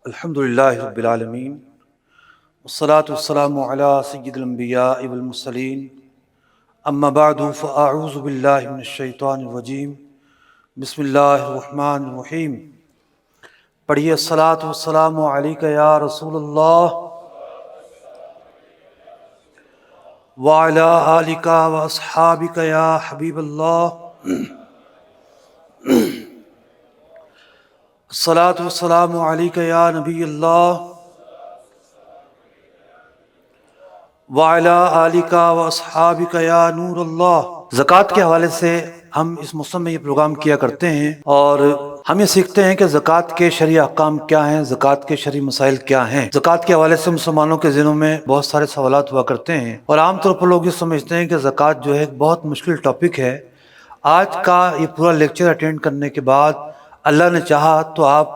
الحمدللہ رب العالمین والصلاة والسلام علی سید الانبیاء والمرسلین اما بعد فاعوذ باللہ من الشیطان الرجیم بسم اللہ الرحمن الرحیم۔ پڑھیے الصلاۃ والسلام علیک یا رسول اللہ وعلی آلک واصحابک یا حبیب اللہ۔ الصلاۃ والسلام علیک یا نبی اللہ وعلی آلک واصحابک یا نور اللہ۔ زکوٰۃ کے حوالے سے ہم اس موسم میں یہ پروگرام کیا کرتے ہیں اور ہم یہ سیکھتے ہیں کہ زکوٰۃ کے شرعی احکام کیا ہیں، زکوٰۃ کے شرعی مسائل کیا ہیں۔ زکوٰۃ کے حوالے سے مسلمانوں کے ذہنوں میں بہت سارے سوالات ہوا کرتے ہیں اور عام طور پر لوگ یہ سمجھتے ہیں کہ زکوٰۃ جو ہے ایک بہت مشکل ٹاپک ہے۔ آج کا یہ پورا لیکچر اٹینڈ کرنے کے بعد اللہ نے چاہا تو آپ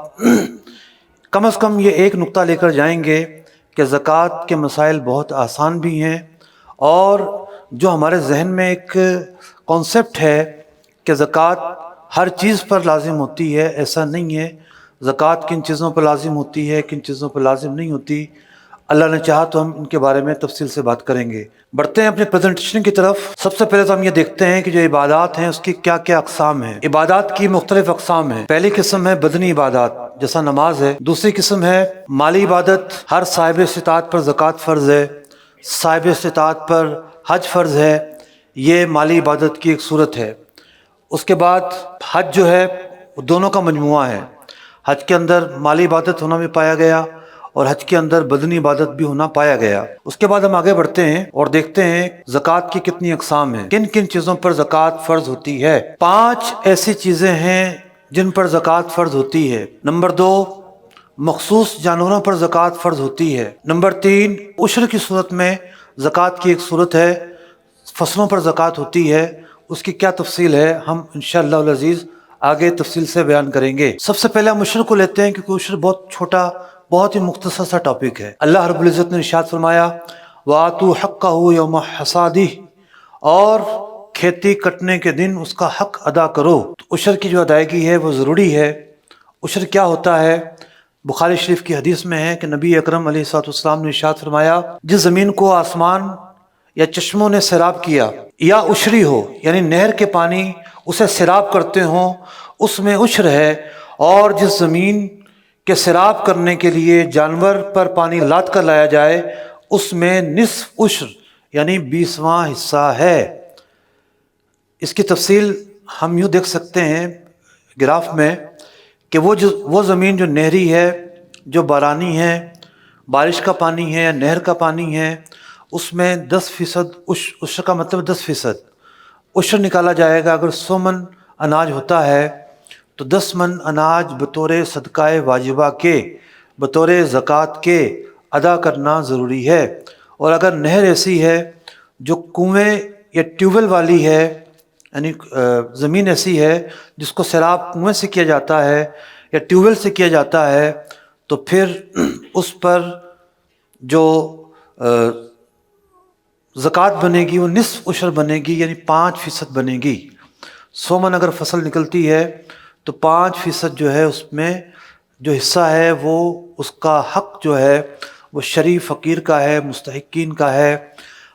کم از کم یہ ایک نقطہ لے کر جائیں گے کہ زکوٰۃ کے مسائل بہت آسان بھی ہیں، اور جو ہمارے ذہن میں ایک کانسیپٹ ہے کہ زکوٰۃ ہر چیز پر لازم ہوتی ہے، ایسا نہیں ہے۔ زکوٰۃ کن چیزوں پر لازم ہوتی ہے، کن چیزوں پر لازم نہیں ہوتی، اللہ نے چاہا تو ہم ان کے بارے میں تفصیل سے بات کریں گے۔ بڑھتے ہیں اپنے پریزنٹیشن کی طرف۔ سب سے پہلے تو ہم یہ دیکھتے ہیں کہ جو عبادات ہیں اس کی کیا کیا اقسام ہیں۔ عبادات کی مختلف اقسام ہیں۔ پہلی قسم ہے بدنی عبادات جیسا نماز ہے۔ دوسری قسم ہے مالی عبادت، ہر صاحب استطاعت پر زکوٰۃ فرض ہے، صاحب استطاعت پر حج فرض ہے، یہ مالی عبادت کی ایک صورت ہے۔ اس کے بعد حج جو ہے وہ دونوں کا مجموعہ ہے، حج کے اندر مالی عبادت ہونا بھی پایا گیا اور حج کے اندر بدنی عبادت بھی ہونا پایا گیا۔ اس کے بعد ہم آگے بڑھتے ہیں اور دیکھتے ہیں زکوٰۃ کی کتنی اقسام ہیں، کن کن چیزوں پر زکوٰۃ فرض ہوتی ہے۔ 5 ایسی چیزیں ہیں جن پر زکوٰۃ فرض ہوتی ہے۔ نمبر 2، مخصوص جانوروں پر زکوٰۃ فرض ہوتی ہے۔ نمبر 3، عشر کی صورت میں زکوٰۃ کی ایک صورت ہے، فصلوں پر زکوٰۃ ہوتی ہے، اس کی کیا تفصیل ہے ہم انشاءاللہ العزیز آگے تفصیل سے بیان کریں گے۔ سب سے پہلے ہم عشر کو لیتے ہیں کیونکہ عشر بہت چھوٹا، بہت ہی مختصر سا ٹاپک ہے۔ اللہ رب العزت نے ارشاد فرمایا وَآتُوا حَقَّهُ يَوْمَ حَصَادِهِ، اور کھیتی کٹنے کے دن اس کا حق ادا کرو۔ تو عشر کی جو ادائیگی ہے وہ ضروری ہے۔ عشر کیا ہوتا ہے؟ بخاری شریف کی حدیث میں ہے کہ نبی اکرم علیہ الصلوۃ والسلام نے ارشاد فرمایا جس زمین کو آسمان یا چشموں نے سیراب کیا یا عشری ہو، یعنی نہر کے پانی اسے سیراب کرتے ہوں، اس میں عشر ہے، اور جس زمین کے سیراب کرنے کے لیے جانور پر پانی لاد کر لایا جائے اس میں نصف عشر یعنی 20واں حصہ ہے۔ اس کی تفصیل ہم یوں دیکھ سکتے ہیں گراف میں کہ وہ زمین جو نہری ہے، جو بارانی ہے، بارش کا پانی ہے یا نہر کا پانی ہے، اس میں 10% عشر کا مطلب 10% عشر نکالا جائے گا۔ اگر 100 من اناج ہوتا ہے تو 10 من اناج بطور صدقہ واجبہ کے، بطور زکوٰۃ کے ادا کرنا ضروری ہے۔ اور اگر نہر ایسی ہے جو کنویں یا ٹیوب ویل والی ہے، یعنی زمین ایسی ہے جس کو سیراب کنویں سے کیا جاتا ہے یا ٹیوب ویل سے کیا جاتا ہے، تو پھر اس پر جو زکوٰۃ بنے گی وہ نصف عشر بنے گی، یعنی 5% بنے گی۔ 100 من اگر فصل نکلتی ہے تو 5% جو ہے اس میں جو حصہ ہے وہ اس کا حق جو ہے وہ شریف فقیر کا ہے، مستحقین کا ہے۔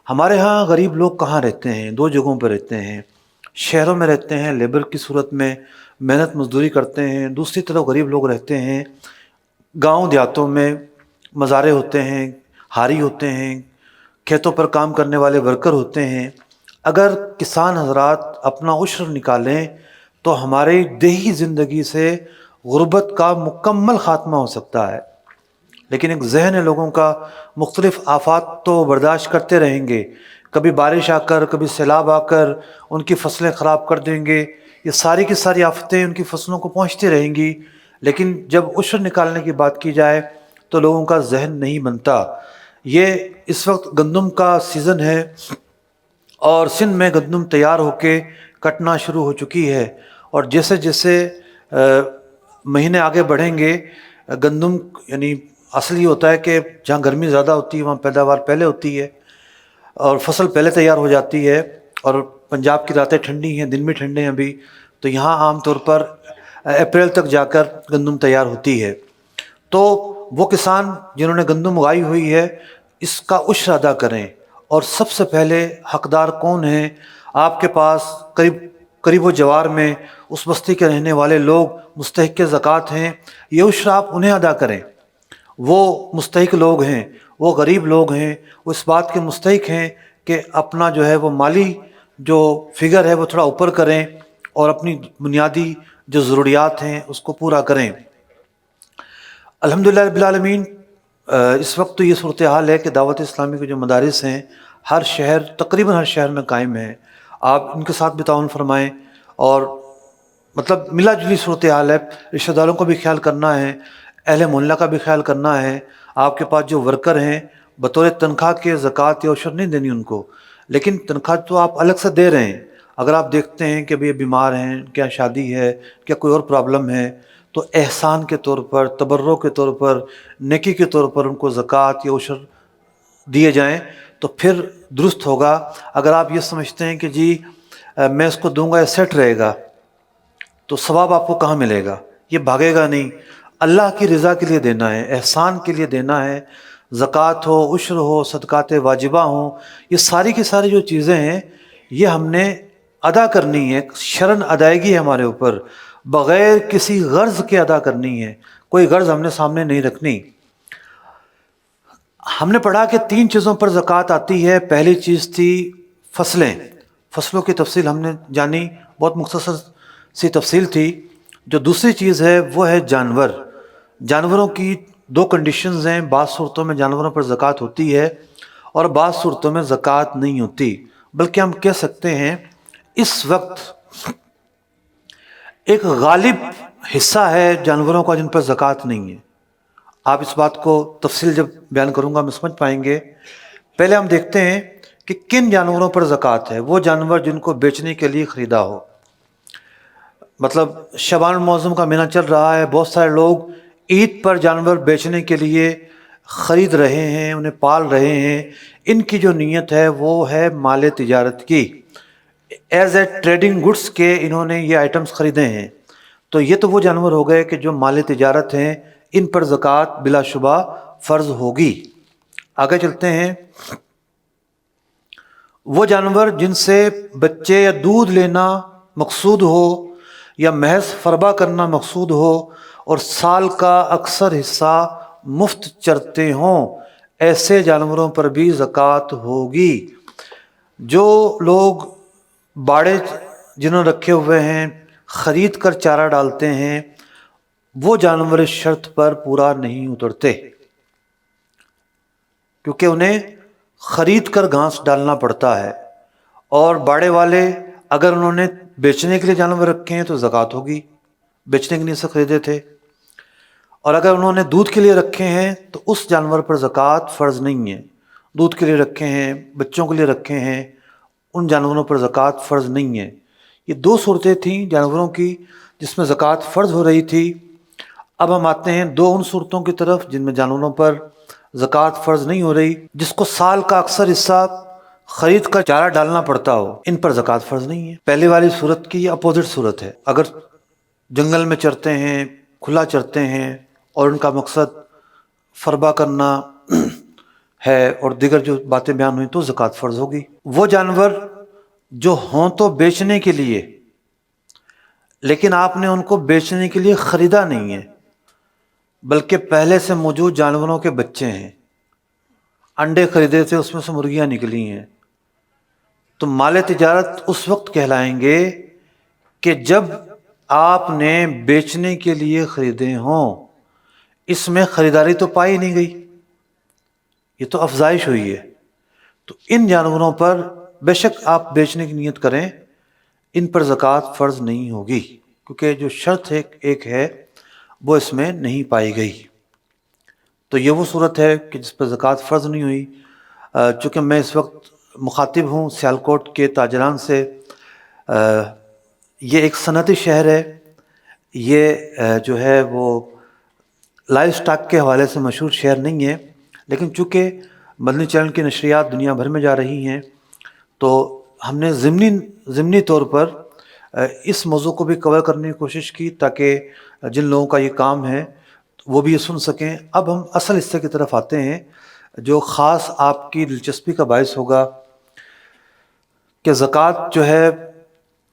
ہمارے ہاں غریب لوگ کہاں رہتے ہیں؟ 2 جگہوں پہ رہتے ہیں۔ شہروں میں رہتے ہیں، لیبر کی صورت میں محنت مزدوری کرتے ہیں۔ دوسری طرف غریب لوگ رہتے ہیں گاؤں دیہاتوں میں، مزارے ہوتے ہیں، ہاری ہوتے ہیں، کھیتوں پر کام کرنے والے ورکر ہوتے ہیں۔ اگر کسان حضرات اپنا عشر نکالیں تو ہماری دیہی زندگی سے غربت کا مکمل خاتمہ ہو سکتا ہے۔ لیکن ایک ذہن ہے لوگوں کا، مختلف آفات تو برداشت کرتے رہیں گے، کبھی بارش آ کر، کبھی سیلاب آ کر ان کی فصلیں خراب کر دیں گے، یہ ساری کی ساری آفتیں ان کی فصلوں کو پہنچتی رہیں گی۔ لیکن جب عشر نکالنے کی بات کی جائے تو لوگوں کا ذہن نہیں بنتا۔ یہ اس وقت گندم کا سیزن ہے اور سندھ میں گندم تیار ہو کے کٹنا شروع ہو چکی ہے، اور جیسے جیسے مہینے آگے بڑھیں گے گندم، یعنی اصل یہ ہوتا ہے کہ جہاں گرمی زیادہ ہوتی ہے وہاں پیداوار پہلے ہوتی ہے اور فصل پہلے تیار ہو جاتی ہے، اور پنجاب کی راتیں ٹھنڈی ہیں، دن بھی ٹھنڈے ہیں ابھی، تو یہاں عام طور پر اپریل تک جا کر گندم تیار ہوتی ہے۔ تو وہ کسان جنہوں نے گندم اگائی ہوئی ہے اس کا عشر ادا کریں، اور سب سے پہلے حقدار کون ہیں؟ آپ کے پاس قریب و جوار میں اس بستی کے رہنے والے لوگ مستحق زکوٰۃ ہیں، یہ عشر آپ انہیں ادا کریں۔ وہ مستحق لوگ ہیں، وہ غریب لوگ ہیں، وہ اس بات کے مستحق ہیں کہ اپنا جو ہے وہ مالی جو فگر ہے وہ تھوڑا اوپر کریں اور اپنی بنیادی جو ضروریات ہیں اس کو پورا کریں۔ الحمدللہ رب العالمین، اس وقت تو یہ صورتحال ہے کہ دعوت اسلامی کے جو مدارس ہیں ہر شہر، تقریباً ہر شہر میں قائم ہیں۔ آپ ان کے ساتھ بھی تعاون فرمائیں، اور مطلب ملا جلی صورتحال ہے، رشتہ داروں کو بھی خیال کرنا ہے، اہل محلہ کا بھی خیال کرنا ہے۔ آپ کے پاس جو ورکر ہیں بطور تنخواہ کے زکوٰۃ یا عشر نہیں دینی ان کو، لیکن تنخواہ تو آپ الگ سے دے رہے ہیں۔ اگر آپ دیکھتے ہیں کہ یہ بیمار ہیں، کیا شادی ہے، کیا کوئی اور پرابلم ہے، تو احسان کے طور پر، تبرع کے طور پر، نیکی کے طور پر ان کو زکوٰۃ یا عشر دیے جائیں تو پھر درست ہوگا۔ اگر آپ یہ سمجھتے ہیں کہ جی میں اس کو دوں گا یہ سیٹ رہے گا، تو ثواب آپ کو کہاں ملے گا؟ یہ بھاگے گا نہیں۔ اللہ کی رضا کے لیے دینا ہے، احسان کے لیے دینا ہے۔ زکوٰۃ ہو، عشر ہو، صدقات واجبہ ہوں، یہ ساری کی ساری جو چیزیں ہیں یہ ہم نے ادا کرنی ہے، شرعاً ادائیگی ہے ہمارے اوپر، بغیر کسی غرض کے ادا کرنی ہے، کوئی غرض ہم نے سامنے نہیں رکھنی۔ ہم نے پڑھا کہ 3 چیزوں پر زکوٰۃ آتی ہے۔ پہلی چیز تھی فصلیں، فصلوں کی تفصیل ہم نے جانی، بہت مختصر سی تفصیل تھی۔ جو دوسری چیز ہے وہ ہے جانور۔ جانوروں کی 2 کنڈیشنز ہیں، بعض صورتوں میں جانوروں پر زکوٰۃ ہوتی ہے اور بعض صورتوں میں زکوٰۃ نہیں ہوتی، بلکہ ہم کہہ سکتے ہیں اس وقت ایک غالب حصہ ہے جانوروں کا جن پر زکوٰۃ نہیں ہے۔ آپ اس بات کو تفصیل جب بیان کروں گا ہم سمجھ پائیں گے۔ پہلے ہم دیکھتے ہیں کہ کن جانوروں پر زکوٰۃ ہے۔ وہ جانور جن کو بیچنے کے لیے خریدا ہو، مطلب شعبان المعظم کا مہینہ چل رہا ہے، بہت سارے لوگ عید پر جانور بیچنے کے لیے خرید رہے ہیں، انہیں پال رہے ہیں۔ ان کی جو نیت ہے وہ ہے مال تجارت کی، ایز اے ٹریڈنگ گڈس کے انہوں نے یہ آئٹمز خریدے ہیں۔ تو یہ تو وہ جانور ہو گئے کہ جو مال تجارت ہیں، ان پر زکوٰۃ بلا شبہ فرض ہوگی۔ آگے چلتے ہیں۔ وہ جانور جن سے بچے یا دودھ لینا مقصود ہو یا محض فربا کرنا مقصود ہو اور سال کا اکثر حصہ مفت چرتے ہوں، ایسے جانوروں پر بھی زکوٰۃ ہوگی۔ جو لوگ باڑے جنہوں نے رکھے ہوئے ہیں خرید کر چارہ ڈالتے ہیں، وہ جانور اس شرط پر پورا نہیں اترتے، کیونکہ انہیں خرید کر گھاس ڈالنا پڑتا ہے۔ اور باڑے والے اگر انہوں نے بیچنے کے لیے جانور رکھے ہیں تو زکوٰۃ ہوگی، بیچنے کے لیے سے خریدے تھے۔ اور اگر انہوں نے دودھ کے لیے رکھے ہیں تو اس جانور پر زکوٰۃ فرض نہیں ہے۔ دودھ کے لیے رکھے ہیں، بچوں کے لیے رکھے ہیں، ان جانوروں پر زکوٰۃ فرض نہیں ہے۔ یہ 2 صورتیں تھیں جانوروں کی جس میں زکوٰۃ فرض ہو رہی تھی۔ اب ہم آتے ہیں 2 ان صورتوں کی طرف جن میں جانوروں پر زکوٰۃ فرض نہیں ہو رہی، جس کو سال کا اکثر حصہ خرید کر چارہ ڈالنا پڑتا ہو، ان پر زکوٰۃ فرض نہیں ہے۔ پہلے والی صورت کی اپوزٹ صورت ہے۔ اگر جنگل میں چرتے ہیں، کھلا چرتے ہیں اور ان کا مقصد فربا کرنا ہے اور دیگر جو باتیں بیان ہوئیں تو زکوٰۃ فرض ہوگی۔ وہ جانور جو ہوں تو بیچنے کے لیے، لیکن آپ نے ان کو بیچنے کے لیے خریدا نہیں ہے، بلکہ پہلے سے موجود جانوروں کے بچے ہیں، انڈے خریدے تھے، اس میں سے مرغیاں نکلی ہیں، تو مال تجارت اس وقت کہلائیں گے کہ جب آپ نے بیچنے کے لیے خریدے ہوں۔ اس میں خریداری تو پائی نہیں گئی، یہ تو افزائش ہوئی ہے۔ تو ان جانوروں پر بے شک آپ بیچنے کی نیت کریں، ان پر زکوٰۃ فرض نہیں ہوگی، کیونکہ جو شرط ایک ہے وہ اس میں نہیں پائی گئی۔ تو یہ وہ صورت ہے کہ جس پر زکوٰۃ فرض نہیں ہوئی۔ چونکہ میں اس وقت مخاطب ہوں سیالکوٹ کے تاجران سے، یہ ایک صنعتی شہر ہے، یہ جو ہے وہ لائف سٹاک کے حوالے سے مشہور شہر نہیں ہے، لیکن چونکہ مدنی چینل کی نشریات دنیا بھر میں جا رہی ہیں تو ہم نے ضمنی طور پر اس موضوع کو بھی کور کرنے کی کوشش کی، تاکہ جن لوگوں کا یہ کام ہے وہ بھی یہ سن سکیں۔ اب ہم اصل حصے کی طرف آتے ہیں جو خاص آپ کی دلچسپی کا باعث ہوگا کہ زکوٰۃ جو ہے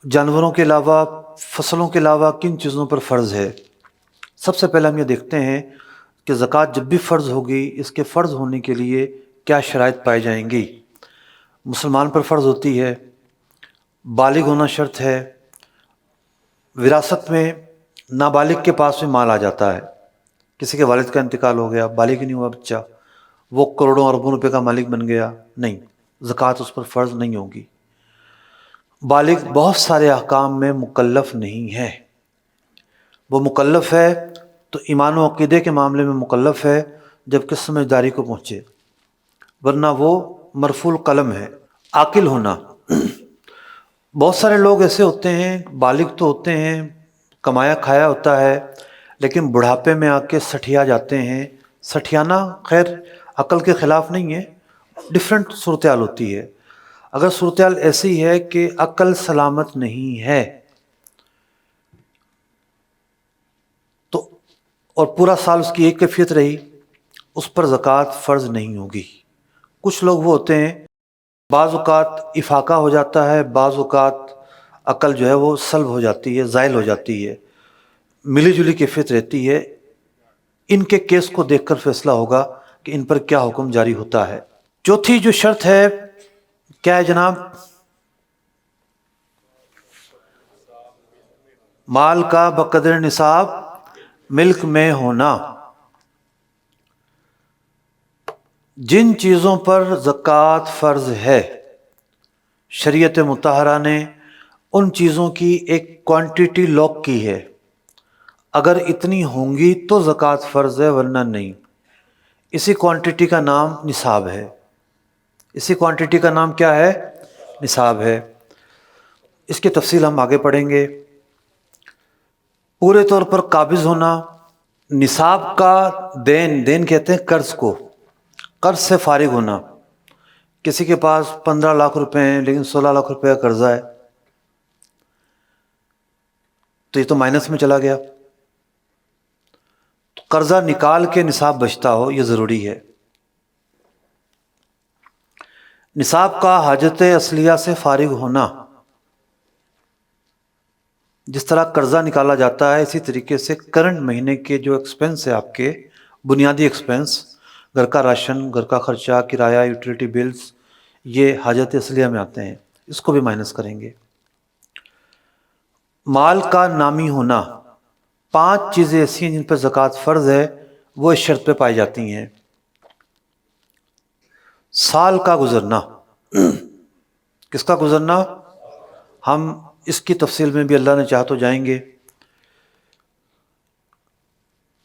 جانوروں کے علاوہ، فصلوں کے علاوہ کن چیزوں پر فرض ہے۔ سب سے پہلے ہم یہ دیکھتے ہیں کہ زکوٰۃ جب بھی فرض ہوگی اس کے فرض ہونے کے لیے کیا شرائط پائی جائیں گی۔ مسلمان پر فرض ہوتی ہے، بالغ ہونا شرط ہے، وراثت میں نابالغ کے پاس بھی مال آ جاتا ہے، کسی کے والد کا انتقال ہو گیا، بالغ ہی نہیں ہوا بچہ، وہ کروڑوں اربوں روپے کا مالک بن گیا، نہیں، زکوٰۃ اس پر فرض نہیں ہوگی۔ بالغ بہت سارے احکام میں مکلف نہیں ہے، وہ مکلف ہے تو ایمان و عقیدے کے معاملے میں مکلف ہے جب کہ سمجھداری کو پہنچے، ورنہ وہ مرفوع القلم ہے۔ عاقل ہونا، بہت سارے لوگ ایسے ہوتے ہیں بالغ تو ہوتے ہیں، کمایا کھایا ہوتا ہے، لیکن بڑھاپے میں آ کے سٹھیا جاتے ہیں۔ سٹھیانا خیر عقل کے خلاف نہیں ہے، ڈفرینٹ صورتحال ہوتی ہے۔ اگر صورتحال ایسی ہے کہ عقل سلامت نہیں ہے تو، اور پورا سال اس کی ایک کیفیت رہی، اس پر زکوٰۃ فرض نہیں ہوگی۔ کچھ لوگ وہ ہوتے ہیں بعض اوقات افاقہ ہو جاتا ہے، بعض اوقات عقل جو ہے وہ سلب ہو جاتی ہے، زائل ہو جاتی ہے، ملی جلی کیفیت رہتی ہے۔ ان کے کیس کو دیکھ کر فیصلہ ہوگا کہ ان پر کیا حکم جاری ہوتا ہے۔ چوتھی جو شرط ہے کیا ہے جناب؟ مال کا بقدر نصاب ملک میں ہونا۔ جن چیزوں پر زکوٰۃ فرض ہے شریعت مطہرہ نے ان چیزوں کی ایک کوانٹیٹی لاک کی ہے، اگر اتنی ہوں گی تو زکوٰۃ فرض ہے ورنہ نہیں۔ اسی کوانٹیٹی کا نام نصاب ہے، اسی کوانٹیٹی کا نام کیا ہے؟ نصاب ہے۔ اس کی تفصیل ہم آگے پڑھیں گے۔ پورے طور پر قابض ہونا، نصاب کا دین کہتے ہیں قرض کو، قرض سے فارغ ہونا۔ کسی کے پاس 15 لاکھ روپے ہیں لیکن 16 لاکھ روپے کا قرضہ ہے تو یہ تو مائنس میں چلا گیا، تو قرضہ نکال کے نصاب بچتا ہو، یہ ضروری ہے۔ نصاب کا حاجت اصلیہ سے فارغ ہونا، جس طرح قرضہ نکالا جاتا ہے اسی طریقے سے کرنٹ مہینے کے جو ایکسپنس ہے، آپ کے بنیادی ایکسپنس، گھر کا راشن، گھر کا خرچہ، کرایہ، یوٹیلیٹی بلز، یہ حاجت اصلیہ میں آتے ہیں، اس کو بھی مائنس کریں گے۔ مال کا نامی ہونا، 5 چیزیں ایسی ہیں جن پر زکوٰۃ فرض ہے، وہ اس شرط پہ پائی جاتی ہیں۔ سال کا گزرنا، کس کا گزرنا؟ ہم اس کی تفصیل میں بھی اللہ نے چاہا تو جائیں گے۔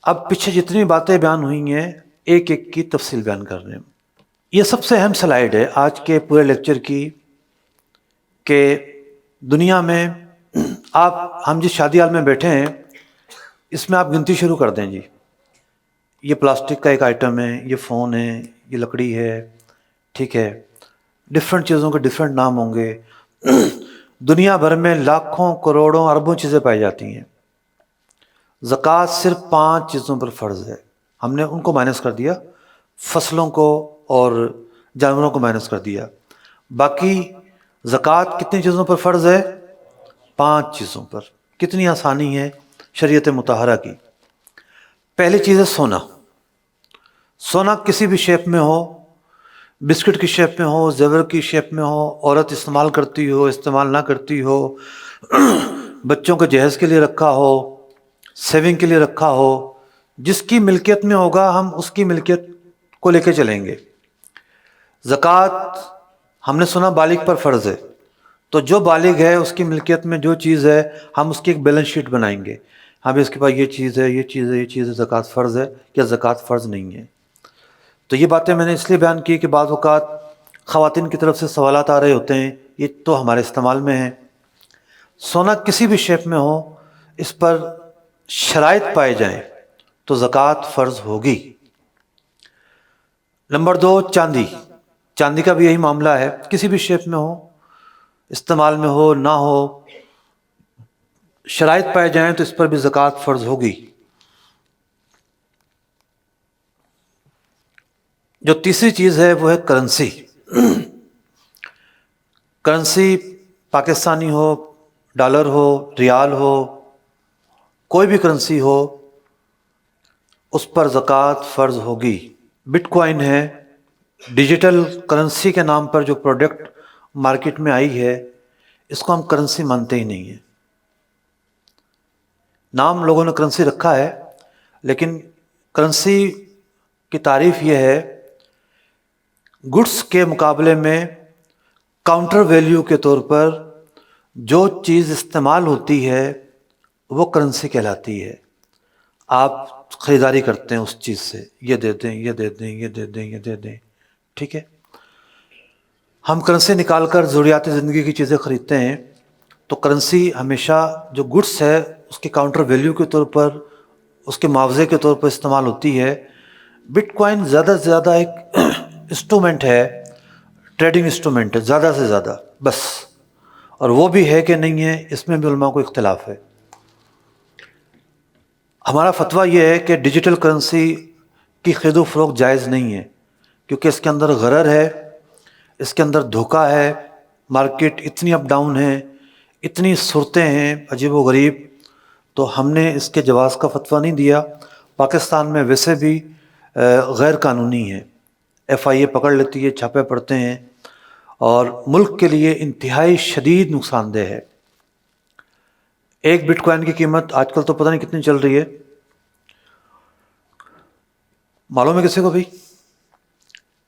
اب پیچھے جتنی باتیں بیان ہوئی ہیں ایک ایک کی تفصیل بیان کر رہے ہیں۔ یہ سب سے اہم سلائیڈ ہے آج کے پورے لیکچر کی، کہ دنیا میں ہم جس شادی ہال میں بیٹھے ہیں اس میں آپ گنتی شروع کر دیں جی، یہ پلاسٹک کا ایک آئٹم ہے، یہ فون ہے، یہ لکڑی ہے، ٹھیک ہے، ڈفرینٹ چیزوں کے ڈفرینٹ نام ہوں گے۔ دنیا بھر میں لاکھوں کروڑوں اربوں چیزیں پائی جاتی ہیں، زکوٰۃ صرف 5 چیزوں پر فرض ہے۔ ہم نے ان کو مائنس کر دیا، فصلوں کو اور جانوروں کو مائنس کر دیا، باقی زکوٰۃ کتنی چیزوں پر فرض ہے؟ 5 چیزوں پر۔ کتنی آسانی ہے شریعت مطہرہ کی۔ پہلی چیز ہے سونا۔ سونا کسی بھی شیپ میں ہو، بسکٹ کی شیپ میں ہو، زیور کی شیپ میں ہو، عورت استعمال کرتی ہو، استعمال نہ کرتی ہو، بچوں کے جہیز کے لیے رکھا ہو، سیونگ کے لیے رکھا ہو، جس کی ملکیت میں ہوگا ہم اس کی ملکیت کو لے کے چلیں گے۔ زکوٰۃ ہم نے سنا بالغ پر فرض ہے، تو جو بالغ ہے اس کی ملکیت میں جو چیز ہے ہم اس کی ایک بیلنس شیٹ بنائیں گے، ہاں بھی اس کے پاس یہ چیز ہے، یہ چیز ہے، یہ چیز ہے، زکوٰۃ فرض ہے یا زکوٰۃ فرض نہیں ہے۔ تو یہ باتیں میں نے اس لیے بیان کی کہ بعض اوقات خواتین کی طرف سے سوالات آ رہے ہوتے ہیں، یہ تو ہمارے استعمال میں ہیں۔ سونا کسی بھی شیپ میں ہو، اس پر شرائط پائے جائیں تو زکوٰۃ فرض ہوگی۔ نمبر 2، چاندی۔ چاندی کا بھی یہی معاملہ ہے، کسی بھی شیپ میں ہو، استعمال میں ہو نہ ہو، شرائط پائے جائیں تو اس پر بھی زکوٰۃ فرض ہوگی۔ جو تیسری چیز ہے وہ ہے کرنسی. کرنسی پاکستانی ہو، ڈالر ہو، ریال ہو، کوئی بھی کرنسی ہو، اس پر زکوٰۃ فرض ہوگی. بٹ کوائن ہے، ڈیجیٹل کرنسی کے نام پر جو پروڈکٹ مارکیٹ میں آئی ہے، اس کو ہم کرنسی مانتے ہی نہیں ہیں. نام لوگوں نے کرنسی رکھا ہے، لیکن کرنسی کی تعریف یہ ہے گڈس کے مقابلے میں کاؤنٹر ویلیو کے طور پر جو چیز استعمال ہوتی ہے وہ کرنسی کہلاتی ہے. آپ خریداری کرتے ہیں اس چیز سے، یہ دے دیں، یہ دے دیں، یہ دے دیں، یہ دے دیں، ٹھیک ہے. ہم کرنسی نکال کر ضروریات زندگی کی چیزیں خریدتے ہیں، تو کرنسی ہمیشہ جو گڈس ہے اس کے کاؤنٹر ویلیو کے طور پر، اس کے معاوضے کے طور پر استعمال ہوتی ہے. بٹ کوائن زیادہ سے زیادہ ایک انسٹرومنٹ ہے، ٹریڈنگ انسٹرومنٹ ہے زیادہ سے زیادہ بس. اور وہ بھی ہے کہ نہیں ہے، اس میں بھی علماء کو اختلاف ہے. ہمارا فتویٰ یہ ہے کہ ڈیجیٹل کرنسی کی خرید و فروخت جائز نہیں ہے، کیونکہ اس کے اندر غرر ہے، اس کے اندر دھوکہ ہے. مارکیٹ اتنی اپ ڈاؤن ہے، اتنی صورتیں ہیں عجیب و غریب، تو ہم نے اس کے جواز کا فتویٰ نہیں دیا. پاکستان میں ویسے بھی غیر قانونی ہے، ایف آئی اے پکڑ لیتی ہے، چھاپے پڑتے ہیں، اور ملک کے لیے انتہائی شدید نقصان دہ ہے. ایک بٹ کوائن کی قیمت آج کل تو پتہ نہیں کتنی چل رہی ہے، معلوم ہے کسی کو بھی؟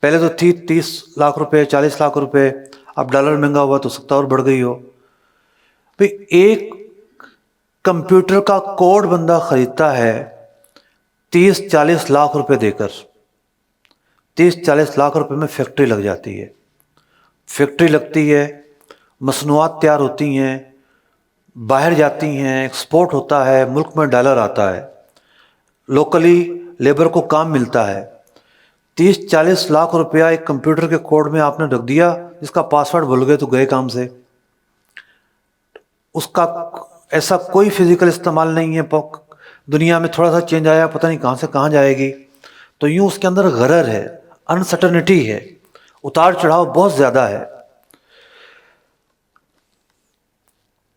پہلے تو تھی 30 لاکھ روپے، 40 لاکھ روپے، اب ڈالر مہنگا ہوا تو سکتا اور بڑھ گئی ہو. بھئی ایک کمپیوٹر کا کوڈ بندہ خریدتا ہے 30-40 لاکھ روپے دے کر. 30-40 لاکھ روپے میں فیکٹری لگ جاتی ہے، فیکٹری لگتی ہے، مصنوعات تیار ہوتی ہیں، باہر جاتی ہیں، ایکسپورٹ ہوتا ہے، ملک میں ڈالر آتا ہے، لوکلی لیبر کو کام ملتا ہے. 30-40 لاکھ روپیہ ایک کمپیوٹر کے کوڈ میں آپ نے رکھ دیا، جس کا پاسورڈ بھول گئے تو گئے کام سے. اس کا ایسا کوئی فزیکل استعمال نہیں ہے، دنیا میں تھوڑا سا چینج آیا، پتہ نہیں کہاں سے کہاں جائے گی. تو یوں اس کے اندر غرر ہے، انسرٹنٹی ہے، اتار چڑھاؤ بہت زیادہ ہے.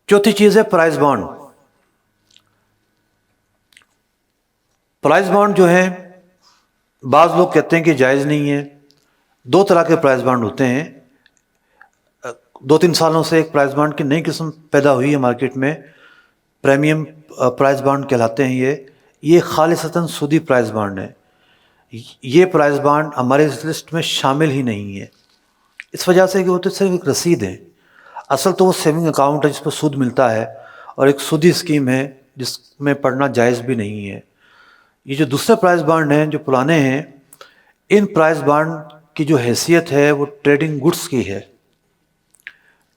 چوتھی چیز ہے پرائز بانڈ. پرائز بانڈ جو ہیں بعض لوگ کہتے ہیں کہ جائز نہیں ہے. دو طرح کے پرائز بانڈ ہوتے ہیں. 2-3 سالوں سے ایک پرائز بانڈ کی نئی قسم پیدا ہوئی ہے مارکیٹ میں، پریمیم پرائز بانڈ کہلاتے ہیں. یہ خالصتاً سودی پرائز بانڈ ہے. یہ پرائز بانڈ ہمارے اس لسٹ میں شامل ہی نہیں ہے، اس وجہ سے کہ وہ تو صرف ایک رسید ہے. اصل تو وہ سیونگ اکاؤنٹ ہے جس پر سود ملتا ہے، اور ایک سودی اسکیم ہے جس میں پڑھنا جائز بھی نہیں ہے. یہ جو دوسرے پرائز بانڈ ہیں جو پرانے ہیں، ان پرائز بانڈ کی جو حیثیت ہے وہ ٹریڈنگ گڈس کی ہے.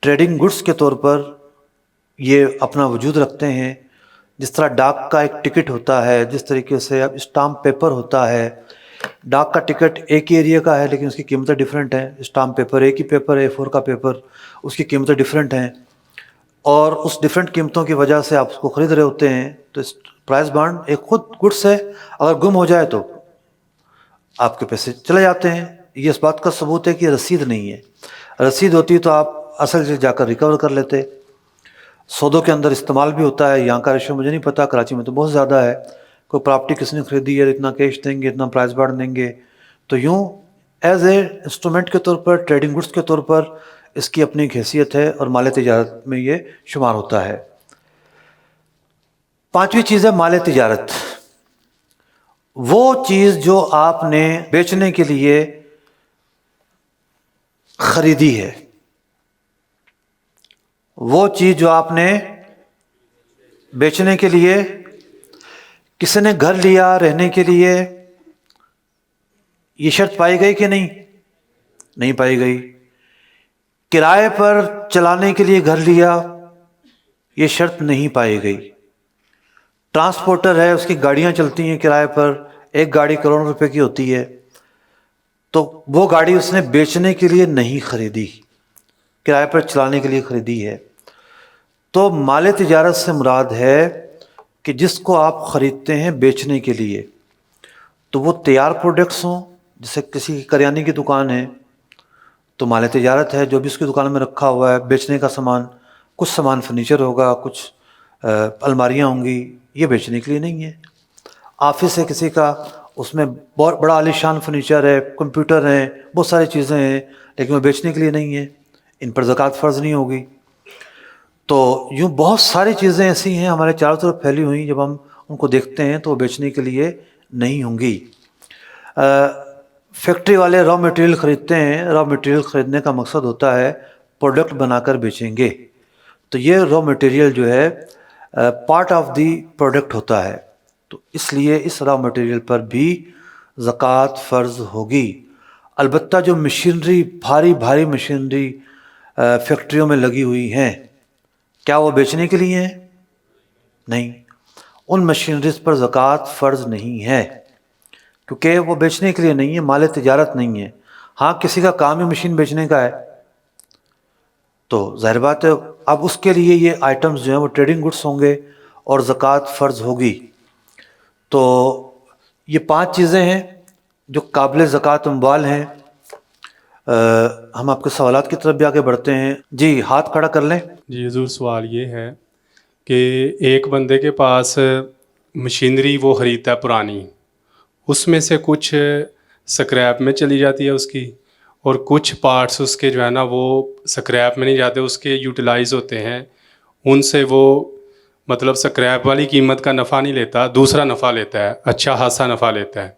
ٹریڈنگ گڈس کے طور پر یہ اپنا وجود رکھتے ہیں. جس طرح ڈاک کا ایک ٹکٹ ہوتا ہے، جس طریقے سے اب اسٹامپ پیپر ہوتا ہے. ڈاک کا ٹکٹ ایک ہی ایریا کا ہے لیکن اس کی قیمتیں ڈیفرنٹ ہیں. اسٹامپ پیپر ایک ہی پیپر ہے، A4 کا پیپر، اس کی قیمتیں ڈیفرنٹ ہیں، اور اس ڈیفرنٹ قیمتوں کی وجہ سے آپ اس کو خرید رہے ہوتے ہیں. تو پرائز بانڈ ایک خود گڈس ہے، اگر گم ہو جائے تو آپ کے پیسے چلے جاتے ہیں. یہ اس بات کا ثبوت ہے کہ رسید نہیں ہے. رسید ہوتی تو آپ اصل سے جا کر ریکور کر لیتے. سودوں کے اندر استعمال بھی ہوتا ہے. یہاں کا ریشو مجھے نہیں پتا، کراچی میں تو بہت زیادہ ہے. کوئی پراپرٹی کس نے خریدی ہے، اتنا کیش دیں گے، اتنا پرائز بانڈ دیں گے. تو یوں ایز اے انسٹرومنٹ کے طور پر، ٹریڈنگ گڈس کے طور پر اس کی اپنی ایک حیثیت ہے، اور مال تجارت میں یہ شمار ہوتا ہے. پانچویں چیز ہے مال تجارت. وہ چیز جو آپ نے بیچنے کے لیے خریدی ہے، وہ چیز جو آپ نے بیچنے کے لیے، کسی نے گھر لیا رہنے کے لیے، یہ شرط پائی گئی کہ نہیں؟ نہیں پائی گئی. کرائے پر چلانے کے لیے گھر لیا، یہ شرط نہیں پائی گئی. ٹرانسپورٹر ہے، اس کی گاڑیاں چلتی ہیں کرائے پر، ایک گاڑی کروڑوں روپے کی ہوتی ہے، تو وہ گاڑی اس نے بیچنے کے لیے نہیں خریدی، کرائے پر چلانے کے لیے خریدی ہے. تو مال تجارت سے مراد ہے کہ جس کو آپ خریدتے ہیں بیچنے کے لیے، تو وہ تیار پروڈکٹس ہوں جیسے کسی کی کریانے کی دکان ہے تو مال تجارت ہے، جو بھی اس کی دکان میں رکھا ہوا ہے بیچنے کا سامان، کچھ سامان فرنیچر ہوگا، کچھ الماریاں ہوں گی، یہ بیچنے کے لیے نہیں ہے۔ آفس ہے کسی کا، اس میں بہت بڑا عالی شان فرنیچر ہے، کمپیوٹر ہیں، بہت ساری چیزیں ہیں، لیکن وہ بیچنے کے لیے نہیں ہے، ان پر زکوٰۃ فرض نہیں ہوگی۔ تو یوں بہت ساری چیزیں ایسی ہیں ہمارے چاروں طرف پھیلی ہوئی، جب ہم ان کو دیکھتے ہیں تو وہ بیچنے کے لیے نہیں ہوں گی۔ فیکٹری والے را مٹیریل خریدتے ہیں، را مٹیریل خریدنے کا مقصد ہوتا ہے پروڈکٹ بنا کر بیچیں گے، تو یہ را مٹیریل جو ہے پارٹ آف دی پروڈکٹ ہوتا ہے، تو اس لیے اس را مٹیریل پر بھی زکوٰۃ فرض ہوگی۔ البتہ جو مشینری، بھاری بھاری مشینری فیکٹریوں میں لگی ہوئی ہیں، کیا وہ بیچنے کے لیے ہیں؟ نہیں، ان مشینریز پر زکوٰۃ فرض نہیں ہے، کیونکہ وہ بیچنے کے لیے نہیں ہے، مال تجارت نہیں ہے۔ ہاں کسی کا کام ہی مشین بیچنے کا ہے تو ظاہر بات ہے اب اس کے لیے یہ آئٹمز جو ہیں وہ ٹریڈنگ گڈس ہوں گے اور زکوٰۃ فرض ہوگی۔ تو یہ 5 چیزیں ہیں جو قابل زکوٰۃ اموال ہیں۔ ہم آپ کے سوالات کی طرف بھی آگے بڑھتے ہیں۔ جی ہاتھ کھڑا کر لیں۔ جی حضور، سوال یہ ہے کہ ایک بندے کے پاس مشینری وہ خریدتا ہے پرانی، اس میں سے کچھ سکریپ میں چلی جاتی ہے اس کی، اور کچھ پارٹس اس کے جو ہے نا وہ سکریپ میں نہیں جاتے، اس کے یوٹیلائز ہوتے ہیں، ان سے وہ مطلب سکریپ والی قیمت کا نفع نہیں لیتا، دوسرا نفع لیتا ہے، اچھا خاصا نفع لیتا ہے۔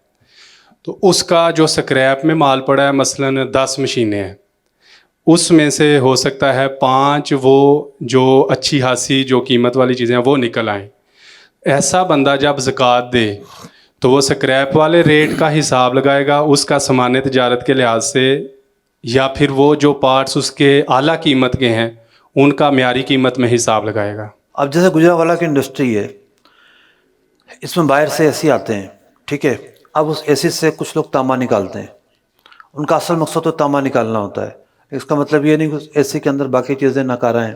تو اس کا جو سکریپ میں مال پڑا ہے مثلاً 10 مشینیں ہیں، اس میں سے ہو سکتا ہے 5 وہ جو اچھی خاصی جو قیمت والی چیزیں ہیں وہ نکل آئیں۔ ایسا بندہ جب زکوٰۃ دے تو وہ سکریپ والے ریٹ کا حساب لگائے گا اس کا سامان تجارت کے لحاظ سے، یا پھر وہ جو پارٹس اس کے اعلیٰ قیمت کے ہیں ان کا معیاری قیمت میں حساب لگائے گا؟ اب جیسے گجرانوالہ کی انڈسٹری ہے، اس میں باہر سے اے سی آتے ہیں، ٹھیک ہے، اب اس اے سی سے کچھ لوگ تانبا نکالتے ہیں، ان کا اصل مقصد تو تانبا نکالنا ہوتا ہے، اس کا مطلب یہ نہیں کہ اے سی کے اندر باقی چیزیں ناکارہ ہیں،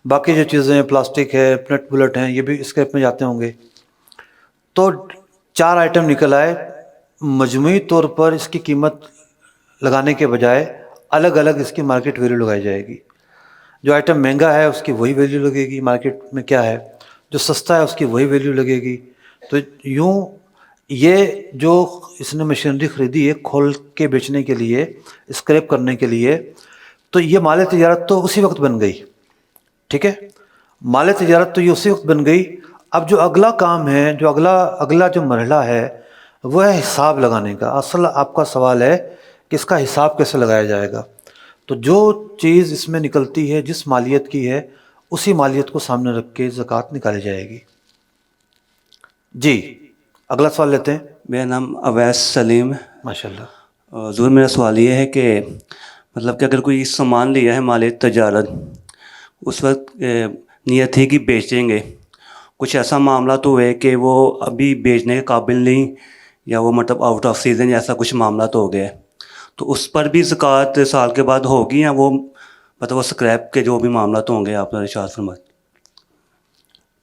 باقی جو چیزیں پلاسٹک ہے، نٹ بلٹ ہیں، یہ بھی اسکریپ میں جاتے ہوں گے۔ تو 4 آئٹم نکل آئے، مجموعی طور پر اس کی قیمت لگانے کے بجائے الگ الگ اس کی مارکیٹ ویلیو لگائی جائے گی۔ جو آئٹم مہنگا ہے اس کی وہی ویلیو لگے گی مارکیٹ میں کیا ہے، جو سستا ہے اس کی وہی ویلیو لگے گی۔ تو یوں یہ جو اس نے مشینری خریدی ہے کھول کے بیچنے کے لیے، اسکریپ کرنے کے لیے، تو یہ مال تجارت تو اسی وقت بن گئی، ٹھیک ہے، مال تجارت تو یہ اسی وقت بن گئی۔ اب جو اگلا کام ہے، جو اگلا جو مرحلہ ہے وہ ہے حساب لگانے کا۔ اصل آپ کا سوال ہے کہ اس کا حساب کیسے لگایا جائے گا۔ تو جو چیز اس میں نکلتی ہے جس مالیت کی ہے اسی مالیت کو سامنے رکھ کے زکوٰۃ نکالی جائے گی۔ جی اگلا سوال لیتے ہیں۔ میرا نام اویس سلیم ہے۔ ماشاء اللہ۔ حضور میرا سوال یہ ہے کہ مطلب کہ اگر کوئی سامان لیا ہے مال تجارت، اس وقت نیت تھی کہ بیچیں گے، کچھ ایسا معاملہ تو ہوئے کہ وہ ابھی بیچنے کے قابل نہیں، یا وہ مطلب آؤٹ آف سیزن یا ایسا کچھ معاملہ تو ہو گیا ہے، تو اس پر بھی زکوٰۃ سال کے بعد ہوگی، یا وہ مطلب وہ سکریپ کے جو بھی معاملات ہوں گے آپ نے ارشاد فرمائے؟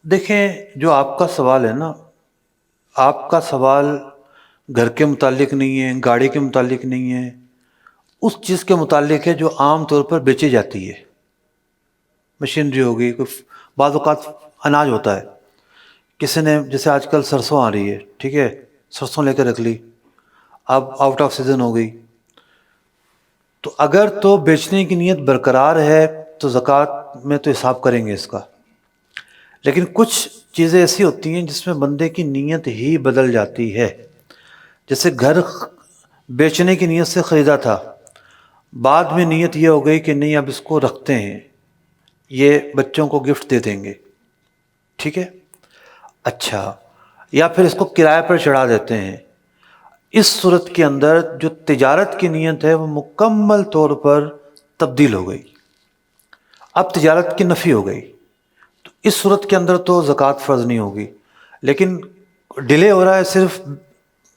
دیکھیں جو آپ کا سوال ہے نا، آپ کا سوال گھر کے متعلق نہیں ہے، گاڑی کے متعلق نہیں ہے، اس چیز کے متعلق ہے جو عام طور پر بیچی جاتی ہے۔ مشینری ہوگی، کوئی بعض اوقات اناج ہوتا ہے، کسی نے جیسے آج کل سرسوں آ رہی ہے، ٹھیک ہے، سرسوں لے کے رکھ لی، اب آؤٹ آف سیزن ہو گئی، تو اگر تو بیچنے کی نیت برقرار ہے تو زکوٰۃ میں تو حساب کریں گے اس کا۔ لیکن کچھ چیزیں ایسی ہوتی ہیں جس میں بندے کی نیت ہی بدل جاتی ہے، جیسے گھر بیچنے کی نیت سے خریدا تھا، بعد میں نیت یہ ہو گئی کہ نہیں اب اس کو رکھتے ہیں، یہ بچوں کو گفٹ دے دیں گے، ٹھیک ہے، اچھا، یا پھر اس کو کرائے پر چڑھا دیتے ہیں۔ اس صورت کے اندر جو تجارت کی نیت ہے وہ مکمل طور پر تبدیل ہو گئی، اب تجارت کی نفی ہو گئی، تو اس صورت کے اندر تو زکوٰۃ فرض نہیں ہوگی۔ لیکن ڈیلے ہو رہا ہے، صرف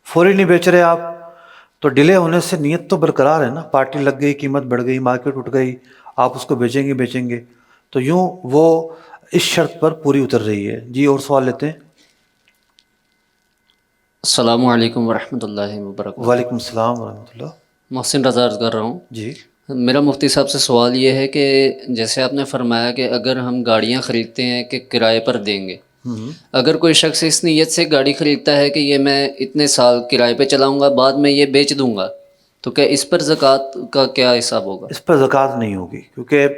فوری نہیں بیچ رہے آپ، تو ڈیلے ہونے سے نیت تو برقرار ہے نا، پارٹی لگ گئی، قیمت بڑھ گئی، مارکیٹ اٹھ گئی، آپ اس کو بیچیں گے، تو یوں وہ اس شرط پر پوری اتر رہی ہے۔ جی اور سوال لیتے ہیں۔ السلام علیکم ورحمۃ اللہ وبرکاتہ۔ وعلیکم السلام ورحمۃ اللہ۔ محسن رضا عرض کر رہا ہوں۔ جی میرا مفتی صاحب سے سوال یہ ہے کہ جیسے آپ نے فرمایا کہ اگر ہم گاڑیاں خریدتے ہیں کہ کرائے پر دیں گے، اگر کوئی شخص اس نیت سے گاڑی خریدتا ہے کہ یہ میں اتنے سال کرائے پہ چلاؤں گا، بعد میں یہ بیچ دوں گا، تو کیا اس پر زکوٰۃ کا کیا حساب ہوگا؟ اس پر زکوٰۃ نہیں ہوگی، کیونکہ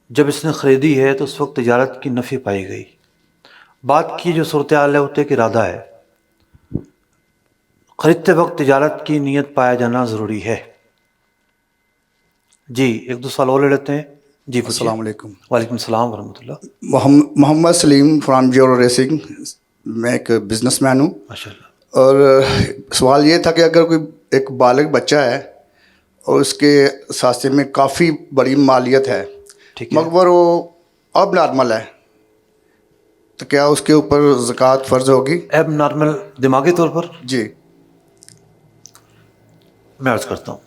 جب اس نے خریدی ہے تو اس وقت تجارت کی نفی پائی گئی۔ بات کی جو صورتحال ہے وہ ایک ارادہ ہے، خریدتے وقت تجارت کی نیت پایا جانا ضروری ہے۔ جی ایک دو سوال اور لے لیتے ہیں۔ جی پوچھیے۔ السلام علیکم۔ وعلیکم السلام ورحمۃ اللہ۔ محمد سلیم فرام جیورو ریسنگ، میں ایک بزنس مین ہوں، ماشاء اللہ۔ اور سوال یہ تھا کہ اگر کوئی ایک بالغ بچہ ہے اور اس کے ساتھ میں کافی بڑی مالیت ہے، ٹھیک ہے، مگر وہ اب نارمل ہے، تو کیا اس کے اوپر زکوٰۃ فرض ہوگی؟ ایب نارمل دماغی طور پر جی میں عرض کرتا ہوں،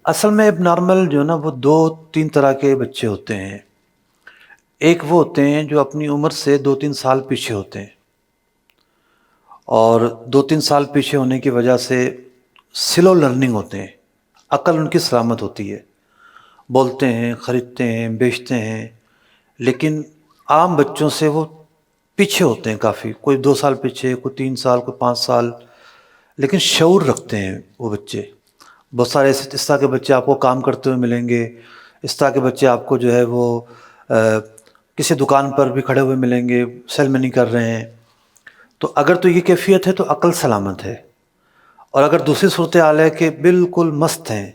اصل میں ایب نارمل جو ہے نا وہ دو تین طرح کے بچے ہوتے ہیں۔ ایک وہ ہوتے ہیں جو اپنی عمر سے 2-3 سال پیچھے ہوتے ہیں، اور 2-3 سال پیچھے ہونے کی وجہ سے سلو لرننگ ہوتے ہیں، عقل ان کی سلامت ہوتی ہے، بولتے ہیں، خریدتے ہیں، بیچتے ہیں، لیکن عام بچوں سے وہ پیچھے ہوتے ہیں کافی، کوئی 2 سال پیچھے، کوئی 3 سال، کوئی 5 سال، لیکن شعور رکھتے ہیں وہ بچے۔ بہت سارے اس طرح کے بچے آپ کو کام کرتے ہوئے ملیں گے، اس طرح کے بچے آپ کو جو ہے وہ کسی دکان پر بھی کھڑے ہوئے ملیں گے، سیل میں نہیں کر رہے ہیں۔ تو اگر تو یہ کیفیت ہے تو عقل سلامت ہے، اور اگر دوسری صورتحال ہے کہ بالکل مست ہیں،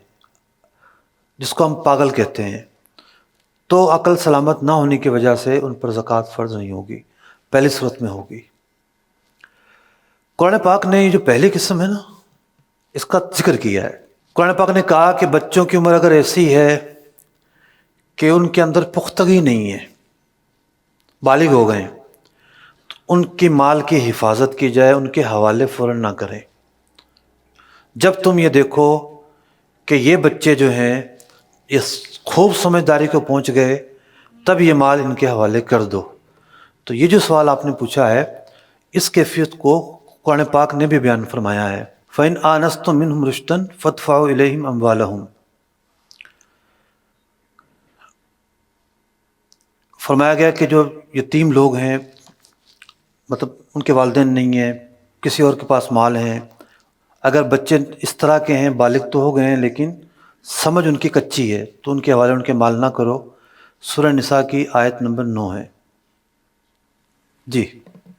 جس کو ہم پاگل کہتے ہیں، تو عقل سلامت نہ ہونے کی وجہ سے ان پر زکوٰۃ فرض نہیں ہوگی، پہلی صورت میں ہوگی۔ قرآن پاک نے یہ جو پہلی قسم ہے نا، اس کا ذکر کیا ہے۔ قرآن پاک نے کہا کہ بچوں کی عمر اگر ایسی ہے کہ ان کے اندر پختگی نہیں ہے، بالغ ہو گئے، تو ان کی مال کی حفاظت کی جائے، ان کے حوالے فوراً نہ کریں۔ جب تم یہ دیکھو کہ یہ بچے جو ہیں اس خوب سمجھداری کو پہنچ گئے، تب یہ مال ان کے حوالے کر دو۔ تو یہ جو سوال آپ نے پوچھا ہے، اس کیفیت کو قرآن پاک نے بھی بیان فرمایا ہے۔ فَإِنْ آنَسْتُم مِّنْهُمْ رُشْدًا فَادْفَعُوا إِلَيْهِمْ أَمْوَالَهُمْ۔ فرمایا گیا کہ جو یتیم لوگ ہیں، مطلب ان کے والدین نہیں ہیں، کسی اور کے پاس مال ہیں، اگر بچے اس طرح کے ہیں، بالغ تو ہو گئے ہیں لیکن سمجھ ان کی کچی ہے، تو ان کے حوالے ان کے مال نہ کرو۔ سورہ نساء کی آیت نمبر 9 ہے۔ جی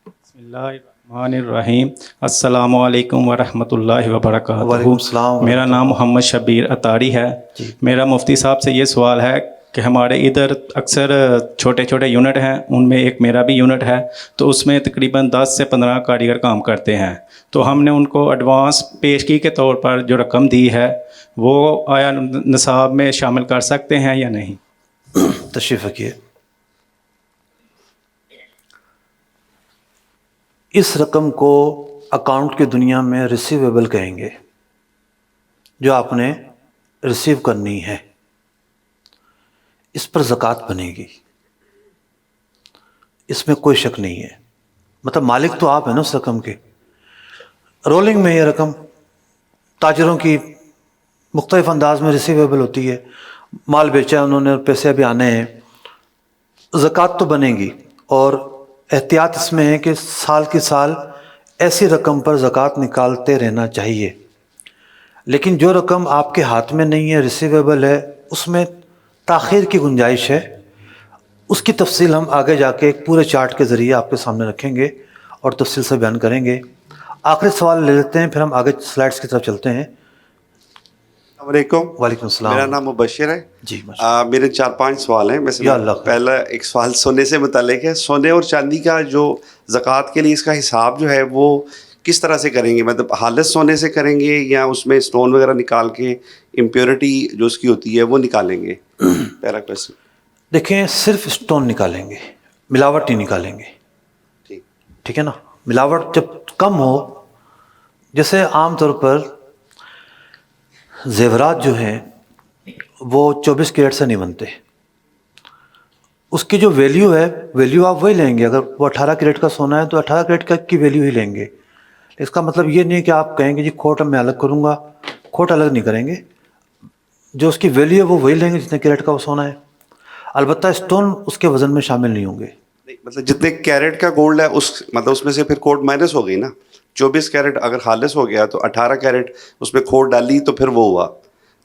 بسم اللہ الرحمن الرحیم۔ السلام علیکم ورحمۃ اللہ وبرکاتہ۔ وعلیکم السلام۔ میرا نام محمد شبیر اطاری ہے۔ جی میرا مفتی صاحب سے یہ سوال ہے کہ ہمارے ادھر اکثر چھوٹے چھوٹے یونٹ ہیں، ان میں ایک میرا بھی یونٹ ہے، تو اس میں تقریباً 10 سے 15 کاریگر کام کرتے ہیں، تو ہم نے ان کو ایڈوانس پیشگی کے طور پر جو رقم دی ہے وہ آیا نصاب میں شامل کر سکتے ہیں یا نہیں؟ تشریف رکھیے۔ اس رقم کو اکاؤنٹ کی دنیا میں ریسیویبل کہیں گے، جو آپ نے ریسیو کرنی ہے، اس پر زکوٰۃ بنے گی، اس میں کوئی شک نہیں ہے۔ مطلب مالک تو آپ ہیں نا اس رقم کے۔ رولنگ میں یہ رقم تاجروں کی مختلف انداز میں ریسیویبل ہوتی ہے، مال بیچا انہوں نے، پیسے بھی آنے ہیں، زکوٰۃ تو بنے گی۔ اور احتیاط اس میں ہے کہ سال کی سال ایسی رقم پر زکوٰۃ نکالتے رہنا چاہیے، لیکن جو رقم آپ کے ہاتھ میں نہیں ہے، ریسیویبل ہے، اس میں تاخیر کی گنجائش ہے۔ اس کی تفصیل ہم آگے جا کے ایک پورے چارٹ کے ذریعے آپ کے سامنے رکھیں گے اور تفصیل سے بیان کریں گے۔ آخری سوال لے لیتے ہیں، پھر ہم آگے سلائڈس کی طرف چلتے ہیں۔ السلام علیکم۔ وعلیکم السلام۔ میرا نام مبشر ہے۔ جی ماشاء میرے 4-5 سوال ہیں۔ یا اللہ خیر۔ پہلا ایک سوال سونے سے متعلق ہے۔ سونے اور چاندی کا جو زکوٰۃ کے لیے اس کا حساب جو ہے وہ کس طرح سے کریں گے؟ مطلب خالص سونے سے کریں گے یا اس میں اسٹون وغیرہ نکال کے امپیورٹی جو اس کی ہوتی ہے وہ نکالیں گے؟ پہلا کویسچن۔ دیکھیں، صرف اسٹون نکالیں گے، ملاوٹ نہیں نکالیں گے، ٹھیک ہے نا؟ ملاوٹ جب کم ہو، جیسے عام طور پر زیورات جو ہیں وہ 24 کیرٹ سے نہیں بنتے، اس کی جو ویلیو ہے، ویلیو آپ وہی لیں گے۔ اگر وہ 18 کیرٹ کا سونا ہے تو 18 کیرٹ کی ویلیو ہی لیں گے، اس کا مطلب یہ نہیں کہ آپ کہیں گے جی کھوٹ میں الگ کروں گا، کھوٹ الگ نہیں کریں گے، جو اس کی ویلیو ہے وہ وہی لیں گے جتنے کیرٹ کا وہ سونا ہے، البتہ اسٹون اس کے وزن میں شامل نہیں ہوں گے۔ نہیں، مطلب جتنے کیرٹ کا گولڈ ہے اس میں سے پھر کھوٹ مائنس ہو گئی نا، 24 کیرٹ اگر خالص ہو گیا تو 18 کیرٹ اس میں کھوٹ ڈالی تو پھر وہ ہوا،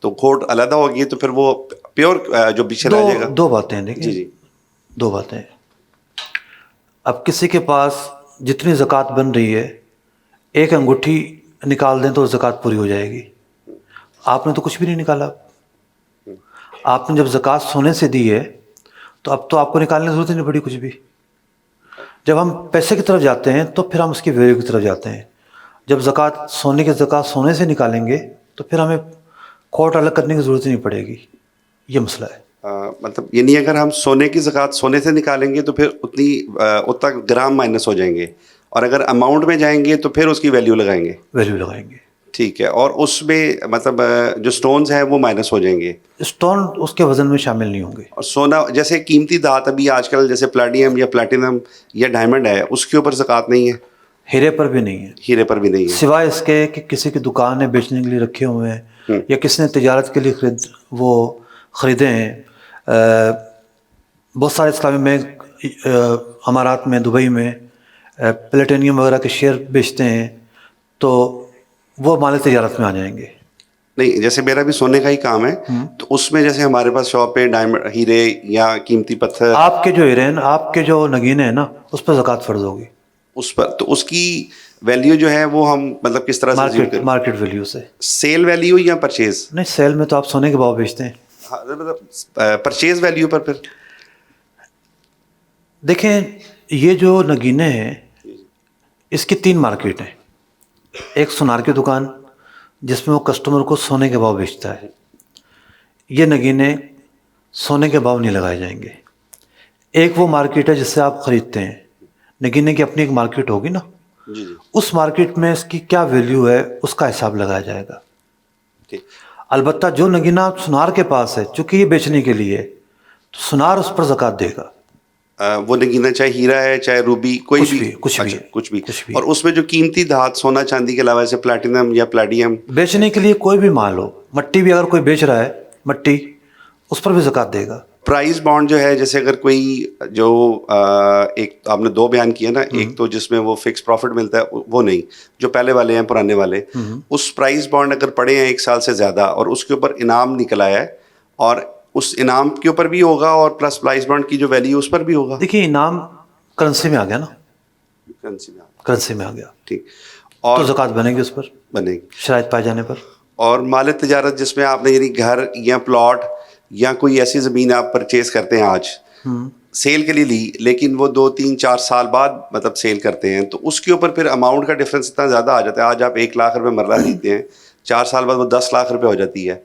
تو کھوٹ علیحدہ ہوگی تو پھر وہ پیور جو پیچھے رہ جائے گا۔ دو باتیں ہیں، دیکھیں جی دو باتیں ہیں۔ اب کسی کے پاس جتنی زکوٰۃ بن رہی ہے، ایک انگوٹھی نکال دیں تو زکوٰۃ پوری ہو جائے گی، آپ نے تو کچھ بھی نہیں نکالا، آپ نے جب زکوٰۃ سونے سے دی ہے تو اب تو آپ کو نکالنے کی ضرورت ہی نہیں پڑی کچھ بھی۔ جب ہم پیسے کی طرف جاتے ہیں تو پھر ہم اس کی ویلیو کی طرف جاتے ہیں، جب زکوٰۃ سونے سے نکالیں گے تو پھر ہمیں کھوٹ الگ کرنے کی ضرورت ہی نہیں پڑے گی، یہ مسئلہ ہے۔ مطلب یعنی اگر ہم سونے کی زکوٰۃ سونے سے نکالیں گے تو پھر اتنا گرام مائنس ہو جائیں گے، اور اگر اماؤنٹ میں جائیں گے تو پھر اس کی ویلیو لگائیں گے۔ ویلیو لگائیں گے، ٹھیک ہے، اور اس میں مطلب جو سٹونز ہیں وہ مائنس ہو جائیں گے، اسٹون اس کے وزن میں شامل نہیں ہوں گے۔ اور سونا جیسے قیمتی دھات ابھی آج کل جیسے پلاٹینم یا پلاٹینم یا ڈائمنڈ ہے، اس کے اوپر زکوٰۃ نہیں ہے، ہیرے پر بھی نہیں ہے، ہیرے پر بھی نہیں ہے۔ سوائے اس کے کہ کسی کی دکان ہے بیچنے کے لیے رکھے ہوئے ہیں، یا کسی نے تجارت کے لیے خریدے ہیں۔ بہت سارے اسلامی بینک امارات میں، دبئی میں پلیٹینیم وغیرہ کے شیئر بیچتے ہیں، تو وہ مال تجارت میں آ جائیں گے۔ نہیں، جیسے میرا بھی سونے کا ہی کام ہے، تو اس میں جیسے ہمارے پاس شاپ پہ ڈائمنڈ، ہیرے یا قیمتی پتھر، آپ کے جو ہیرے ہیں، آپ کے جو نگینے ہیں نا، اس پہ زکوٰۃ فرض ہوگی، اس پر تو اس کی ویلیو جو ہے وہ ہم مطلب کس طرح سے مارکیٹ ویلیو سے۔ سیل ویلیو یا پرچیز؟ نہیں، سیل میں تو آپ سونے کے بھاؤ بیچتے ہیں۔ مطلب پرچیز ویلیو پر پھر دیکھیں، یہ جو نگینے ہیں اس کی 3 مارکیٹ ہیں۔ ایک سونار کی دکان جس میں وہ کسٹمر کو سونے کے بھاؤ بیچتا ہے، یہ نگینے سونے کے بھاؤ نہیں لگائے جائیں گے۔ ایک وہ مارکیٹ ہے جس سے آپ خریدتے ہیں، نگینے کی اپنی ایک مارکیٹ ہوگی نا، جی اس مارکیٹ میں اس کی کیا ویلیو ہے اس کا حساب لگایا جائے گا۔ ٹھیک۔ البتہ جو نگینہ سونار کے پاس ہے، چونکہ یہ بیچنے کے لیے ہے، تو سونار اس پر زکوٰۃ دے گا۔ وہ نگینہ چاہے ہیرا ہے چاہے روبی، کوئی بھی کچھ بھی۔ اور اس میں جو قیمتی دھات سونا چاندی کے علاوہ جیسے پلاٹینم یا پلیڈیم، بیچنے کے لیے کوئی بھی مال ہو، مٹی بھی اگر کوئی بیچ رہا ہے، مٹی، اس پر بھی زکوٰۃ دے گا۔ پرائز بانڈ جو ہے، جیسے اگر کوئی جو ایک آپ نے 2 بیان کیا نا، ایک تو جس میں وہ فکس پروفٹ ملتا ہے، وہ نہیں، جو پہلے والے ہیں پرانے والے، اس پرائز بانڈ اگر پڑے ہیں 1 سال سے زیادہ اور اس کے اوپر انعام نکل آیا ہے، اور اس انعام کے اوپر بھی ہوگا اور پلس پرائز بانڈ کی جو ویلیو اس پر بھی ہوگا۔ دیکھیے، انعام کرنسی میں آ گیا نا، کرنسی میں آ گیا، ٹھیک، تو اور زکوٰۃ بنے گی اس پر، بنے گی۔ شرائط پائے جانے پر۔ اور مال تجارت جس میں آپ نے یعنی گھر یا پلاٹ یا کوئی ایسی زمین آپ پرچیز کرتے ہیں آج سیل کے لیے لی، لیکن وہ 2 3 4 سال بعد مطلب سیل کرتے ہیں، تو اس کے اوپر پھر اماؤنٹ کا ڈفرینس اتنا زیادہ آ جاتا ہے۔ آج آپ 1 لاکھ روپے مرلہ خریدتے ہیں، 4 سال بعد وہ 10 لاکھ روپے ہو جاتی ہے،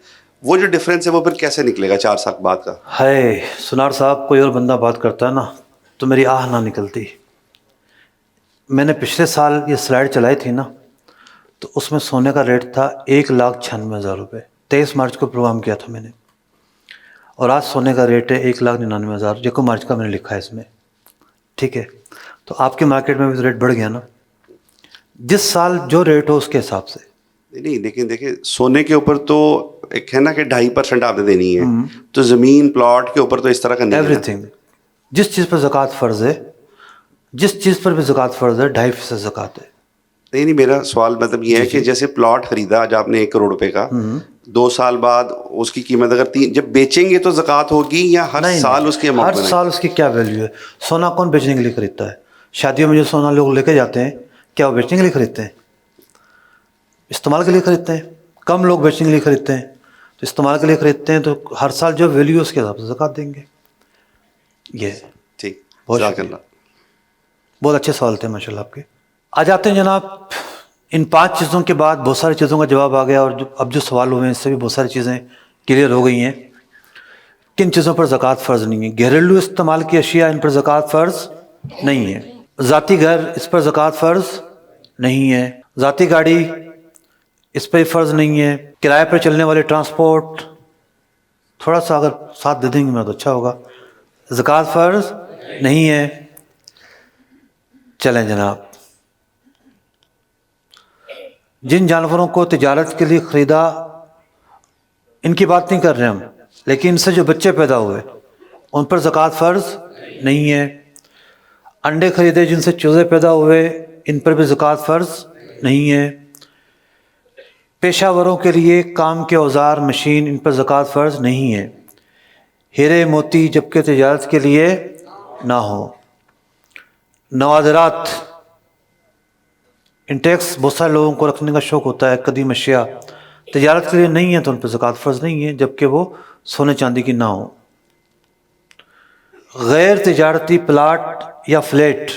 وہ جو ڈفرینس ہے وہ پھر کیسے نکلے گا 4 سال بعد کا؟ ہے سنار صاحب، کوئی اور بندہ بات کرتا ہے نا تو میری آہ نہ نکلتی۔ میں نے پچھلے سال یہ سلائڈ چلائی تھی نا، تو اس میں سونے کا ریٹ تھا 1,96,000 روپے، 23 مارچ کو پروگرام کیا تھا میں نے، اور آج سونے کا ریٹ ہے 1,99,000، 1 مارچ کا میں نے لکھا ہے اس میں، ٹھیک ہے؟ تو آپ کی مارکیٹ میں بھی ریٹ بڑھ گیا نا، جس سال جو ریٹ ہو اس کے حساب سے۔ نہیں، دیکھیں سونے کے اوپر تو ایک ہے نا کہ 2.5% آپ نے دینی ہے، تو زمین پلاٹ کے اوپر تو اس طرح کا نہیں ہے۔ ایوری تھنگ، جس چیز پر زکوٰۃ فرض ہے، جس چیز پر بھی زکوٰۃ فرض ہے، 2.5% زکوٰۃ ہے۔ نہیں، میرا سوال مطلب یہ ہے کہ جیسے پلاٹ خریدا آج آپ نے 1 کروڑ روپے کا، 2 سال بعد اس کی قیمت اگر جب بیچیں گے تو زکوٰۃ ہوگی یا ہر سال اس کی ہر سال اس کی کیا ویلیو ہے؟ سونا کون بیچنے کے لیے خریدتا ہے؟ شادیوں میں جو سونا لوگ لے کے جاتے ہیں، کیا وہ بیچنے کے لیے خریدتے ہیں؟ استعمال کے لیے خریدتے ہیں۔ کم لوگ بیچنے کے لیے خریدتے ہیں، تو استعمال کے لیے خریدتے ہیں، تو ہر سال جو ویلیو اس کے حساب سے زکوٰۃ دیں گے۔ یہ ٹھیک، بہت جزاک شکریہ، اللہ۔ بہت اچھے سوال تھے ماشاء اللہ آپ کے۔ آ جاتے ہیں جناب، ان 5 چیزوں کے بعد بہت ساری چیزوں کا جواب آ گیا، اور اب جو سوال ہوئے ہیں اس سے بھی بہت ساری چیزیں کلیئر ہو گئی ہیں۔ کن چیزوں پر زکوٰۃ فرض نہیں ہے؟ گھریلو استعمال کی اشیاء، ان پر زکوٰۃ فرض نہیں ہے۔ ذاتی گھر، اس پر زکوٰۃ فرض نہیں ہے۔ ذاتی گاڑی، اس پہ فرض نہیں ہے۔ کرائے پر چلنے والے ٹرانسپورٹ، تھوڑا سا اگر ساتھ دے دیں گے میرا تو اچھا ہوگا، زکوٰۃ فرض نہیں ہے۔ چلیں جناب، جن جانوروں کو تجارت کے لیے خریدا، ان کی بات نہیں کر رہے ہم، لیکن ان سے جو بچے پیدا ہوئے ان پر زکوٰۃ فرض نہیں ہے۔ انڈے خریدے جن سے چوزے پیدا ہوئے، ان پر بھی زکوٰۃ فرض نہیں ہے۔ پیشہ وروں کے لیے کام کے اوزار، مشین، ان پر زکوٰۃ فرض نہیں ہے۔ ہیرے موتی جبکہ تجارت کے لیے نہ ہو۔ نوادرات، انٹیکس بہت سارے لوگوں کو رکھنے کا شوق ہوتا ہے، قدیم اشیاء تجارت کے لیے نہیں ہے تو ان پہ زکوٰۃ فرض نہیں ہے، جبکہ وہ سونے چاندی کی نہ ہو۔ غیر تجارتی پلاٹ یا فلیٹ،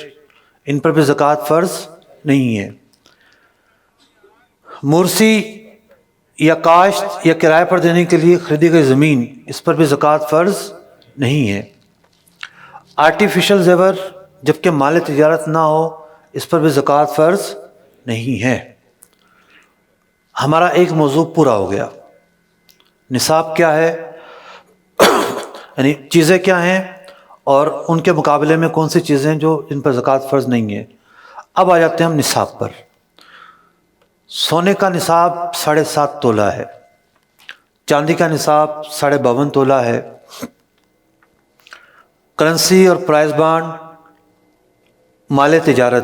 ان پر بھی زکوٰۃ فرض نہیں ہے۔ مرسی یا کاشت یا کرائے پر دینے کے لیے خریدی گئی زمین، اس پر بھی زکوٰۃ فرض نہیں ہے۔ آرٹیفیشل زیور جبکہ مال تجارت نہ ہو، اس پر بھی زکوٰۃ فرض نہیں ہے۔ ہمارا ایک موضوع پورا ہو گیا، نصاب کیا ہے، یعنی چیزیں کیا ہیں اور ان کے مقابلے میں کون سی چیزیں جو ان پر زکوٰۃ فرض نہیں ہے۔ اب آ جاتے ہیں ہم نصاب پر۔ سونے کا نصاب 7.5 تولہ ہے، چاندی کا نصاب 52.5 تولہ ہے۔ کرنسی اور پرائز بانڈ، مال تجارت،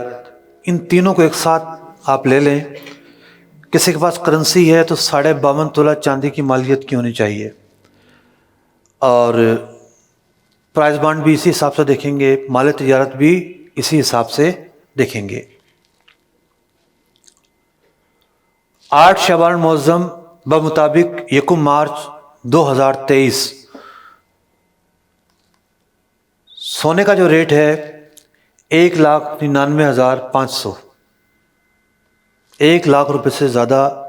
ان تینوں کو ایک ساتھ آپ لے لیں۔ کسی کے پاس کرنسی ہے تو 52.5 تولہ چاندی کی مالیت کی ہونی چاہیے، اور پرائز بانڈ بھی اسی حساب سے دیکھیں گے، مال تجارت بھی اسی حساب سے دیکھیں گے۔ 8 شعبان معظم بمطابق 1 مارچ 2023 سونے کا جو ریٹ ہے 1,99,500، 1 لاکھ روپے سے زیادہ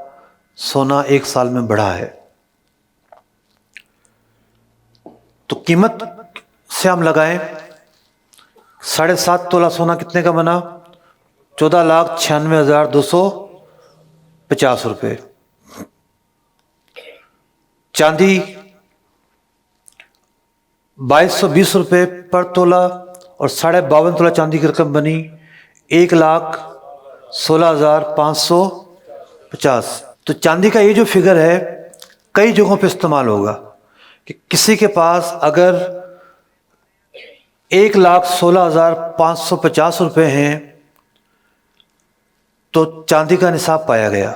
سونا ایک سال میں بڑھا ہے۔ تو قیمت سے ہم لگائیں، 7.5 تولہ سونا کتنے کا بنا؟ 14,96,250 روپے۔ چاندی 2,220 روپے پر تولہ، اور 52.5 تولہ چاندی کی رقم بنی 1,16,550۔ تو چاندی کا یہ جو فگر ہے کئی جگہوں پہ استعمال ہوگا کہ کسی کے پاس اگر 1,16,550 روپے ہیں تو چاندی کا نصاب پایا گیا۔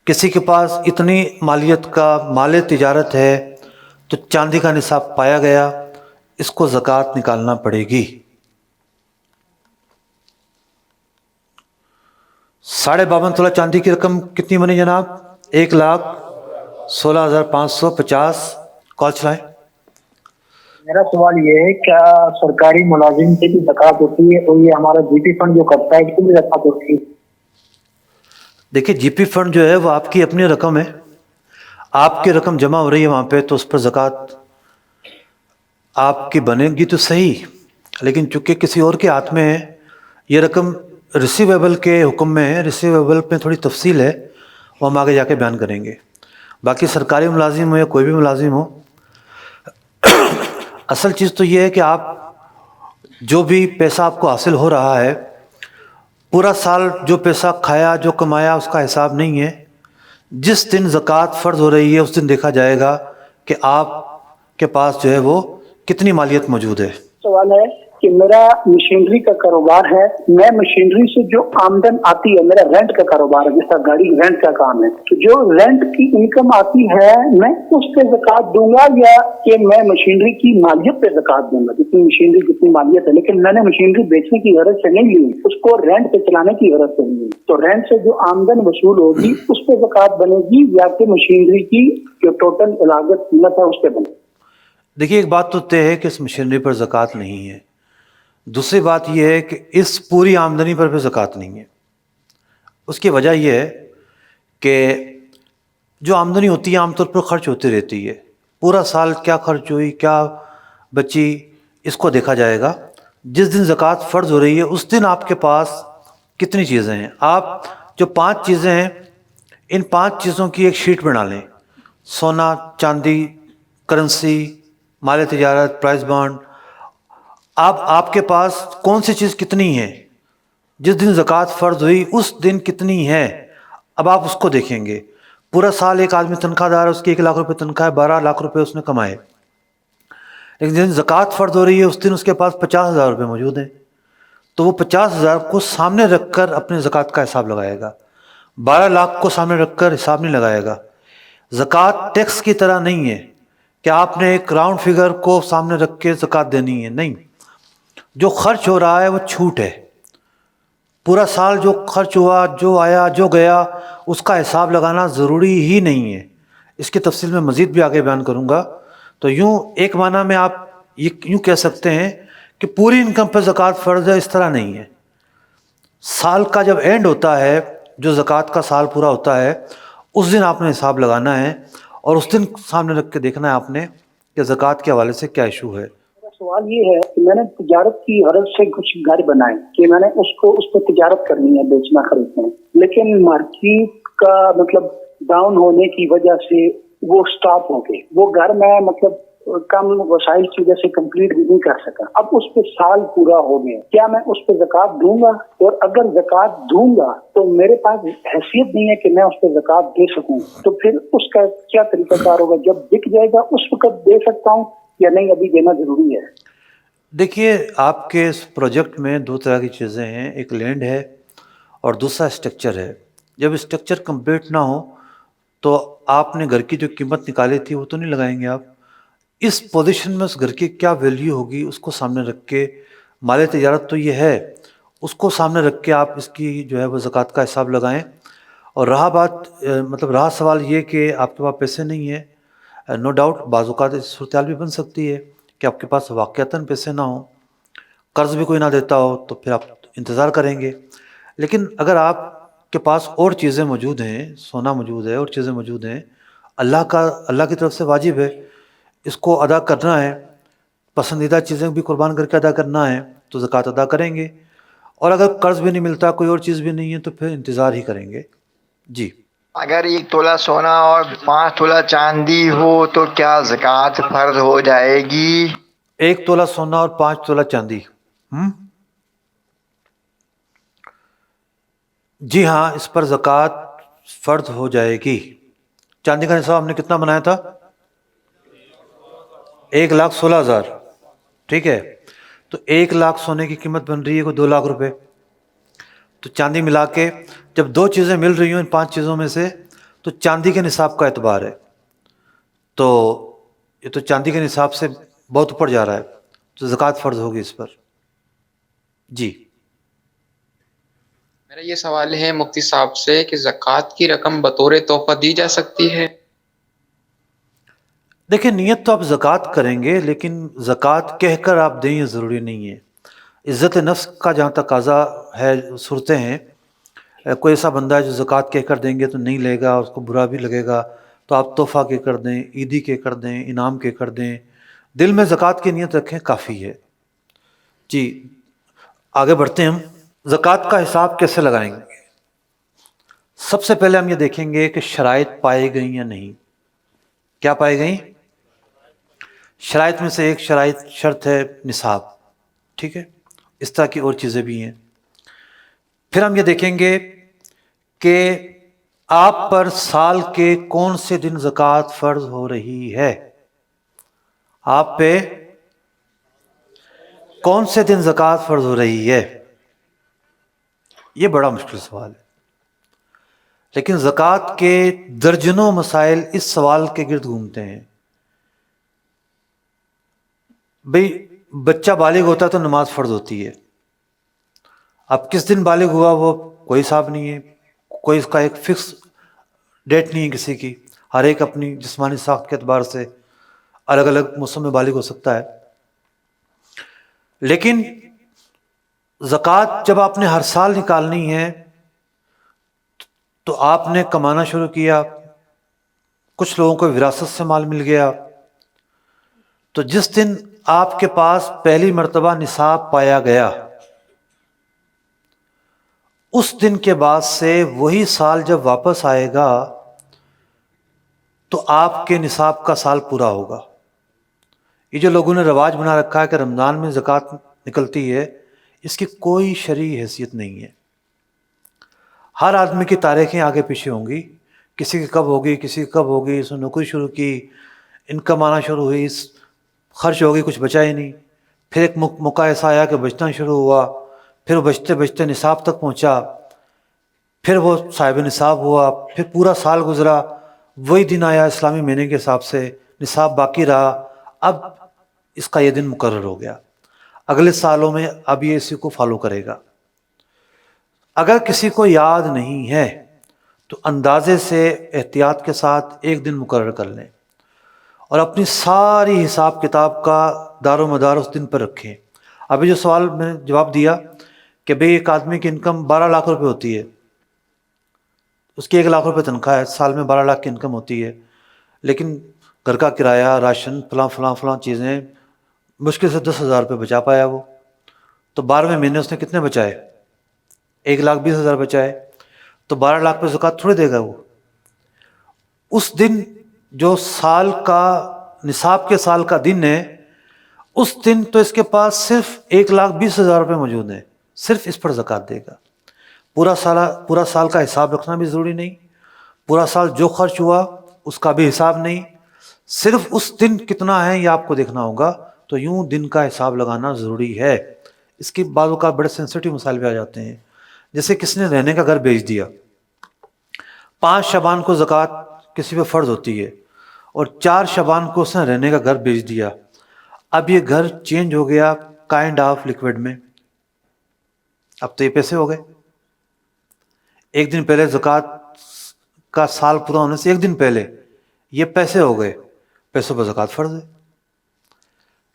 کسی کے پاس اتنی مالیت کا مال تجارت ہے تو چاندی کا نصاب پایا گیا، اس کو زکوٰۃ نکالنا پڑے گی۔ 52.5 تولہ چاندی کی رقم کتنی بنی جناب؟ 1,16,550۔ کال چلائیں۔ میرا سوال یہ ہے، کیا سرکاری ملازم سے بھی زکوٰۃ ہوتی ہے اور یہ ہمارا جی پی فنڈ جو کرتا ہے اس کو بھی زکوٰۃ ہوتی ہے؟ دیکھیے جی پی فنڈ جو ہے وہ آپ کی اپنی رقم ہے، آپ کی رقم جمع ہو رہی ہے وہاں پہ، تو اس پر زکوٰۃ آپ کی بنے گی تو صحیح، لیکن چونکہ کسی اور کے ہاتھ میں ہے، یہ رقم ریسیویبل کے حکم میں ہے، ریسیویبل میں تھوڑی تفصیل ہے، وہ ہم آگے جا کے بیان کریں گے۔ باقی سرکاری ملازم ہو یا کوئی بھی ملازم ہو، اصل چیز تو یہ ہے کہ آپ جو بھی پیسہ آپ کو حاصل ہو رہا ہے، پورا سال جو پیسہ کھایا جو کمایا اس کا حساب نہیں ہے۔ جس دن زکوٰۃ فرض ہو رہی ہے اس دن دیکھا جائے گا کہ آپ کے پاس جو ہے وہ کتنی مالیت موجود ہے۔ سوال ہے کہ میرا مشینری کا کاروبار ہے، میں مشینری سے جو آمدن آتی ہے، میرا رینٹ کا کاروبار ہے، جس طرح گاڑی رینٹ کا کام ہے، تو جو رینٹ کی انکم آتی ہے میں اس پہ زکوٰۃ دوں گا یا کہ میں مشینری کی مالیت پہ زکوٰۃ دوں گا؟ جتنی مشینری جتنی مالیت ہے، لیکن میں نے مشینری بیچنے کی غرض سے نہیں لی، اس کو رینٹ پہ چلانے کی غرض سے لی، تو رینٹ سے جو آمدن وصول ہوگی اس پہ زکوٰۃ بنے گی یا کہ مشینری کی جو ٹوٹل لاگت قیمت ہے اس پہ بنے گی؟ دیکھیے ایک بات تو طے ہے کہ اس مشینری پر زکوٰۃ نہیں ہے، دوسری بات یہ ہے کہ اس پوری آمدنی پر بھی زکوٰۃ نہیں ہے۔ اس کی وجہ یہ ہے کہ جو آمدنی ہوتی ہے عام طور پر خرچ ہوتی رہتی ہے، پورا سال کیا خرچ ہوئی کیا بچی اس کو دیکھا جائے گا۔ جس دن زکوٰۃ فرض ہو رہی ہے اس دن آپ کے پاس کتنی چیزیں ہیں، آپ جو 5 چیزیں ہیں ان 5 چیزوں کی ایک شیٹ بنا لیں، سونا، چاندی، کرنسی، مال تجارت، پرائز بانڈ۔ آپ کے پاس کون سی چیز کتنی ہے، جس دن زکوٰۃ فرض ہوئی اس دن کتنی ہے، اب آپ اس کو دیکھیں گے، پورا سال ایک آدمی تنخواہ دار ہے، اس کی 1 لاکھ روپے تنخواہ ہے، 12 لاکھ روپے اس نے کمائے، لیکن جن زکوٰۃ فرض ہو رہی ہے اس دن اس کے پاس 50,000 روپے موجود ہیں، تو وہ 50,000 کو سامنے رکھ کر اپنے زکوٰۃ کا حساب لگائے گا، 12 لاکھ کو سامنے رکھ کر حساب نہیں لگائے گا۔ زکوٰۃ ٹیکس کی طرح نہیں ہے کہ آپ نے ایک راؤنڈ فگر کو سامنے رکھ کے زکوٰۃ دینی ہے، نہیں، جو خرچ ہو رہا ہے وہ چھوٹ ہے، پورا سال جو خرچ ہوا، جو آیا جو گیا، اس کا حساب لگانا ضروری ہی نہیں ہے۔ اس کی تفصیل میں مزید بھی آگے بیان کروں گا۔ تو یوں ایک معنی میں آپ یوں کہہ سکتے ہیں کہ پوری انکم پہ زکوٰۃ فرض ہے، اس طرح نہیں ہے۔ سال کا جب اینڈ ہوتا ہے، جو زکوٰۃ کا سال پورا ہوتا ہے، اس دن آپ نے حساب لگانا ہے، اور اس دن سامنے رکھ کے دیکھنا ہے آپ نے کہ زکوٰۃ کے حوالے سے کیا ایشو ہے۔ میرا سوال یہ ہے کہ میں نے تجارت کی غرض سے کچھ گھر بنائے کہ میں نے اس پہ تجارت کرنی ہے، بیچنا خریدنا ہے، لیکن مارکیٹ کا مطلب ڈاؤن ہونے کی وجہ سے وہ سٹاپ ہو گئے، وہ گھر میں مطلب کم وسائل کی وجہ سے کمپلیٹ بھی نہیں کر سکا، اب اس پہ سال پورا ہو گیا، کیا میں اس پہ زکوٰۃ دوں گا؟ اور اگر زکوٰۃ دوں گا تو میرے پاس حیثیت نہیں ہے کہ میں اس پہ زکوٰۃ دے سکوں، تو پھر اس کا کیا طریقہ کار ہوگا؟ جب بک جائے گا اس وقت دے سکتا ہوں یا نہیں، ابھی دینا ضروری ہے؟ دیکھیے، آپ کے اس پروجیکٹ میں 2 طرح کی چیزیں ہیں، ایک لینڈ ہے اور دوسرا اسٹرکچر ہے۔ جب اسٹرکچر کمپلیٹ نہ ہو تو آپ نے گھر کی جو قیمت نکالی تھی وہ تو نہیں لگائیں گے آپ۔ اس پوزیشن میں اس گھر کی کیا ویلیو ہوگی اس کو سامنے رکھ کے، مال تجارت تو یہ ہے، اس کو سامنے رکھ کے آپ اس کی جو ہے وہ زکوٰۃ کا حساب لگائیں۔ اور رہا سوال یہ کہ آپ کے پاس پیسے نہیں ہیں، نو ڈاؤٹ بعض اوقات اس صورتحال بھی بن سکتی ہے کہ آپ کے پاس واقعتاً پیسے نہ ہوں، قرض بھی کوئی نہ دیتا ہو، تو پھر آپ انتظار کریں گے۔ لیکن اگر آپ کے پاس اور چیزیں موجود ہیں، سونا موجود ہے اور چیزیں موجود ہیں، اللہ کی طرف سے واجب ہے، اس کو ادا کرنا ہے، پسندیدہ چیزیں بھی قربان کر کے ادا کرنا ہے، تو زکوٰۃ ادا کریں گے۔ اور اگر قرض بھی نہیں ملتا، کوئی اور چیز بھی نہیں ہے، تو پھر انتظار ہی کریں گے۔ جی، اگر 1 تولہ سونا اور 5 تولہ چاندی ہو تو کیا زکوٰۃ فرض ہو جائے گی؟ 1 تولہ سونا اور 5 تولہ چاندی، جی ہاں، اس پر زکوٰۃ فرض ہو جائے گی۔ چاندی کا نصاب ہم نے کتنا بنایا تھا؟ 1,16,000، ٹھیک ہے، تو 1 لاکھ سونے کی قیمت بن رہی ہے کوئی 2 لاکھ روپے، تو چاندی ملا کے جب 2 چیزیں مل رہی ہوں ان 5 چیزوں میں سے، تو چاندی کے نصاب کا اعتبار ہے، تو یہ تو چاندی کے نصاب سے بہت اوپر جا رہا ہے، تو زکوٰۃ فرض ہوگی اس پر۔ جی، میرا یہ سوال ہے مفتی صاحب سے کہ زکوٰۃ کی رقم بطور تحفہ دی جا سکتی ہے؟ دیکھیں، نیت تو آپ زکوٰۃ کریں گے، لیکن زکوٰۃ کہہ کر آپ دیں یہ ضروری نہیں ہے۔ عزت نفس کا جہاں تقاضا ہے، صورتیں ہیں، کوئی ایسا بندہ ہے جو زکوٰۃ کہہ کر دیں گے تو نہیں لے گا، اس کو برا بھی لگے گا، تو آپ تحفہ کہہ کر دیں، عیدی کہہ کر دیں، انعام کہہ کر دیں، دل میں زکوٰۃ کی نیت رکھیں، کافی ہے۔ جی، آگے بڑھتے ہیں ہم۔ زکوٰۃ کا حساب کیسے لگائیں گے؟ سب سے پہلے ہم یہ دیکھیں گے کہ شرائط پائی گئیں یا نہیں۔ کیا پائی گئیں؟ شرائط میں سے ایک شرط ہے نصاب، ٹھیک ہے، اس طرح کی اور چیزیں بھی ہیں۔ پھر ہم یہ دیکھیں گے کہ آپ پر سال کے کون سے دن زکوٰۃ فرض ہو رہی ہے، آپ پہ کون سے دن زکوٰۃ فرض ہو رہی ہے۔ یہ بڑا مشکل سوال ہے، لیکن زکوٰۃ کے درجنوں مسائل اس سوال کے گرد گھومتے ہیں۔ بھئی بچہ بالغ ہوتا ہے تو نماز فرض ہوتی ہے، اب کس دن بالغ ہوا وہ کوئی حساب نہیں ہے، کوئی اس کا ایک فکس ڈیٹ نہیں ہے کسی کی، ہر ایک اپنی جسمانی ساخت کے اعتبار سے الگ الگ موسم میں بالغ ہو سکتا ہے۔ لیکن زکوٰۃ جب آپ نے ہر سال نکالنی ہے تو آپ نے کمانا شروع کیا، کچھ لوگوں کو وراثت سے مال مل گیا، تو جس دن آپ کے پاس پہلی مرتبہ نصاب پایا گیا، اس دن کے بعد سے وہی سال جب واپس آئے گا تو آپ کے نصاب کا سال پورا ہوگا۔ یہ جو لوگوں نے رواج بنا رکھا ہے کہ رمضان میں زکوٰۃ نکلتی ہے، اس کی کوئی شرعی حیثیت نہیں ہے۔ ہر آدمی کی تاریخیں آگے پیچھے ہوں گی، کسی کی کب ہوگی، کسی کی کب ہوگی، اس نے نوکری شروع کی، انکم آنا شروع ہوئی، خرچ ہوگی، کچھ بچا ہی نہیں، پھر ایک موقع ایسا آیا کہ بچنا شروع ہوا، پھر بچتے بچتے نصاب تک پہنچا، پھر وہ صاحب نصاب ہوا، پھر پورا سال گزرا، وہی دن آیا اسلامی مہینے کے حساب سے، نصاب باقی رہا، اب اس کا یہ دن مقرر ہو گیا، اگلے سالوں میں اب یہ اسی کو فالو کرے گا۔ اگر کسی کو یاد نہیں ہے تو اندازے سے احتیاط کے ساتھ ایک دن مقرر کر لیں اور اپنی ساری حساب کتاب کا دار و مدار اس دن پر رکھیں۔ ابھی جو سوال میں نے جواب دیا کہ بھئی ایک آدمی کی انکم 12 لاکھ روپے ہوتی ہے، اس کی 1 لاکھ روپے تنخواہ ہے، سال میں 12 لاکھ کی انکم ہوتی ہے، لیکن گھر کا کرایہ، راشن، فلاں فلاں فلاں چیزیں، مشکل سے 10,000 روپے بچا پایا وہ، تو 12ویں مہینے اس نے کتنے بچائے؟ 1,20,000 بچائے، تو 12 لاکھ پہ زکوٰۃ تھوڑی دے گا وہ۔ اس دن جو سال کا نصاب کے سال کا دن ہے، اس دن تو اس کے پاس صرف 1,20,000 روپے موجود ہیں، صرف اس پر زکوٰۃ دے گا۔ پورا سال کا حساب رکھنا بھی ضروری نہیں، پورا سال جو خرچ ہوا اس کا بھی حساب نہیں، صرف اس دن کتنا ہے یہ آپ کو دیکھنا ہوگا، تو یوں دن کا حساب لگانا ضروری ہے۔ اس کی بعض اوقات بڑے سینسٹیو مسائل بھی آ جاتے ہیں، جیسے کسی نے رہنے کا گھر بیچ دیا، 5 شعبان کو زکوٰۃ کسی پہ فرض ہوتی ہے اور 4 شعبان کو اس نے رہنے کا گھر بیچ دیا، اب یہ گھر چینج ہو گیا کائنڈ آف لیکوڈ میں، اب تو یہ پیسے ہو گئے، ایک دن پہلے زکوٰۃ کا سال پورا ہونے سے ایک دن پہلے یہ پیسے ہو گئے، پیسوں پر زکوٰۃ فرض ہے۔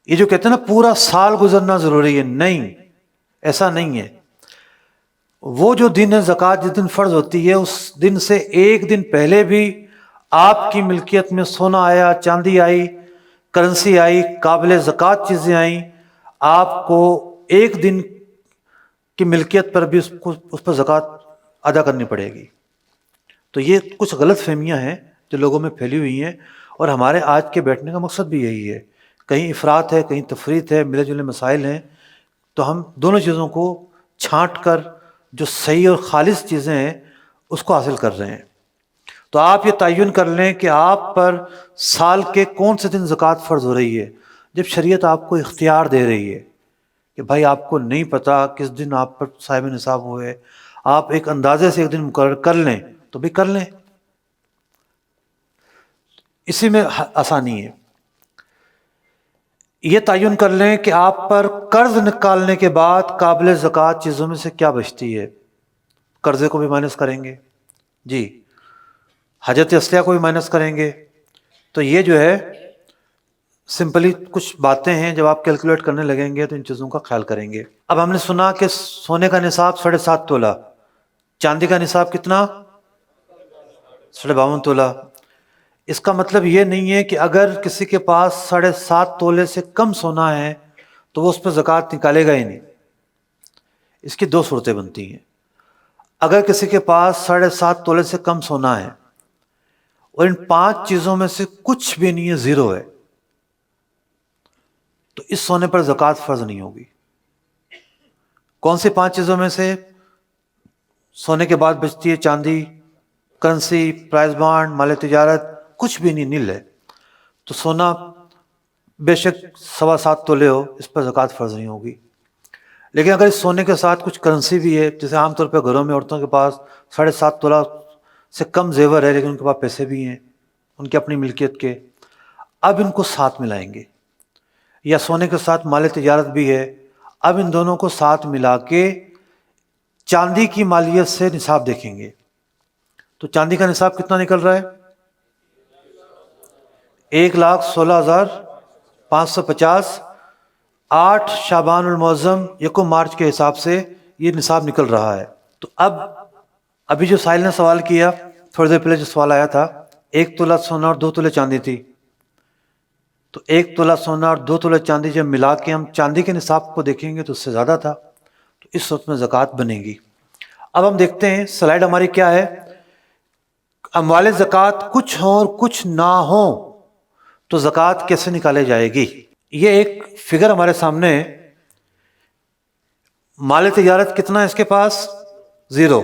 یہ جو کہتے ہیں نا پورا سال گزرنا ضروری ہے، نہیں، ایسا نہیں ہے۔ وہ جو دن ہے زکوٰۃ جس دن فرض ہوتی ہے، اس دن سے ایک دن پہلے بھی آپ کی ملکیت میں سونا آیا، چاندی آئی، کرنسی آئی، قابل زکوٰۃ چیزیں آئیں، آپ کو ایک دن کی ملکیت پر بھی اس پر زکوٰۃ ادا کرنی پڑے گی۔ تو یہ کچھ غلط فہمیاں ہیں جو لوگوں میں پھیلی ہوئی ہیں، اور ہمارے آج کے بیٹھنے کا مقصد بھی یہی ہے، کہیں افراط ہے، کہیں تفریط ہے، ملے جلے مسائل ہیں، تو ہم دونوں چیزوں کو چھانٹ کر جو صحیح اور خالص چیزیں ہیں اس کو حاصل کر رہے ہیں۔ تو آپ یہ تعین کر لیں کہ آپ پر سال کے کون سے دن زکوٰۃ فرض ہو رہی ہے۔ جب شریعت آپ کو اختیار دے رہی ہے کہ بھائی آپ کو نہیں پتہ کس دن آپ پر صاحب نصاب ہوئے، آپ ایک اندازے سے ایک دن مقرر کر لیں تو بھی کر لیں، اسی میں آسانی ہے۔ یہ تعین کر لیں کہ آپ پر قرض نکالنے کے بعد قابل زکوٰۃ چیزوں میں سے کیا بچتی ہے، قرضے کو بھی مائنس کریں گے، جی، حاجت اصلیہ کو بھی مائنس کریں گے، تو یہ جو ہے سمپلی کچھ باتیں ہیں، جب آپ کیلکولیٹ کرنے لگیں گے تو ان چیزوں کا خیال کریں گے۔ اب ہم نے سنا کہ سونے کا نصاب 7.5 تولہ، چاندی کا نصاب کتنا؟ 52.5 تولہ۔ اس کا مطلب یہ نہیں ہے کہ اگر کسی کے پاس 7.5 تولے سے کم سونا ہے تو وہ اس پر زکوٰۃ نکالے گا ہی نہیں۔ اس کی 2 صورتیں بنتی ہیں۔ اگر کسی کے پاس 7.5 تولے سے کم سونا ہے اور ان 5 چیزوں میں سے کچھ بھی نہیں ہے، 0 ہے، تو اس سونے پر زکوٰۃ فرض نہیں ہوگی۔ کون سی 5 چیزوں میں سے؟ سونے کے بعد بچتی ہے چاندی، کرنسی، پرائز بانڈ، مال تجارت، کچھ بھی نہیں، نل ہے، تو سونا بے شک 7.25 تولے ہو، اس پر زکوٰۃ فرض نہیں ہوگی۔ لیکن اگر اس سونے کے ساتھ کچھ کرنسی بھی ہے، جیسے عام طور پہ گھروں میں عورتوں کے پاس 7.5 تولہ سے کم زیور ہے لیکن ان کے پاس پیسے بھی ہیں، ان کی اپنی ملکیت کے، اب ان کو ساتھ ملائیں گے، یا سونے کے ساتھ مال تجارت بھی ہے، اب ان دونوں کو ساتھ ملا کے چاندی کی مالیت سے نصاب دیکھیں گے۔ تو چاندی کا نصاب کتنا نکل رہا ہے؟ 1,16,550، 8 شعبان المعظم 1 مارچ کے حساب سے یہ نصاب نکل رہا ہے۔ تو ابھی جو سائل نے سوال کیا، تھوڑی دیر پہلے جو سوال آیا تھا، 1 تولہ سونا اور 2 تولے چاندی تھی، تو 1 تولہ سونا اور 2 تولے چاندی جب ملا کے ہم چاندی کے نصاب کو دیکھیں گے تو اس سے زیادہ تھا، تو اس صورت میں زکوٰۃ بنے گی۔ اب ہم دیکھتے ہیں سلائیڈ ہماری کیا ہے، اموال زکوٰۃ کچھ ہوں اور کچھ نہ ہوں تو زکوٰۃ کیسے نکالے جائے گی۔ یہ ایک فگر ہمارے سامنے ہے، مال تجارت کتنا ہے اس کے پاس؟ 0،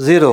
0,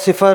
0,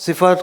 0,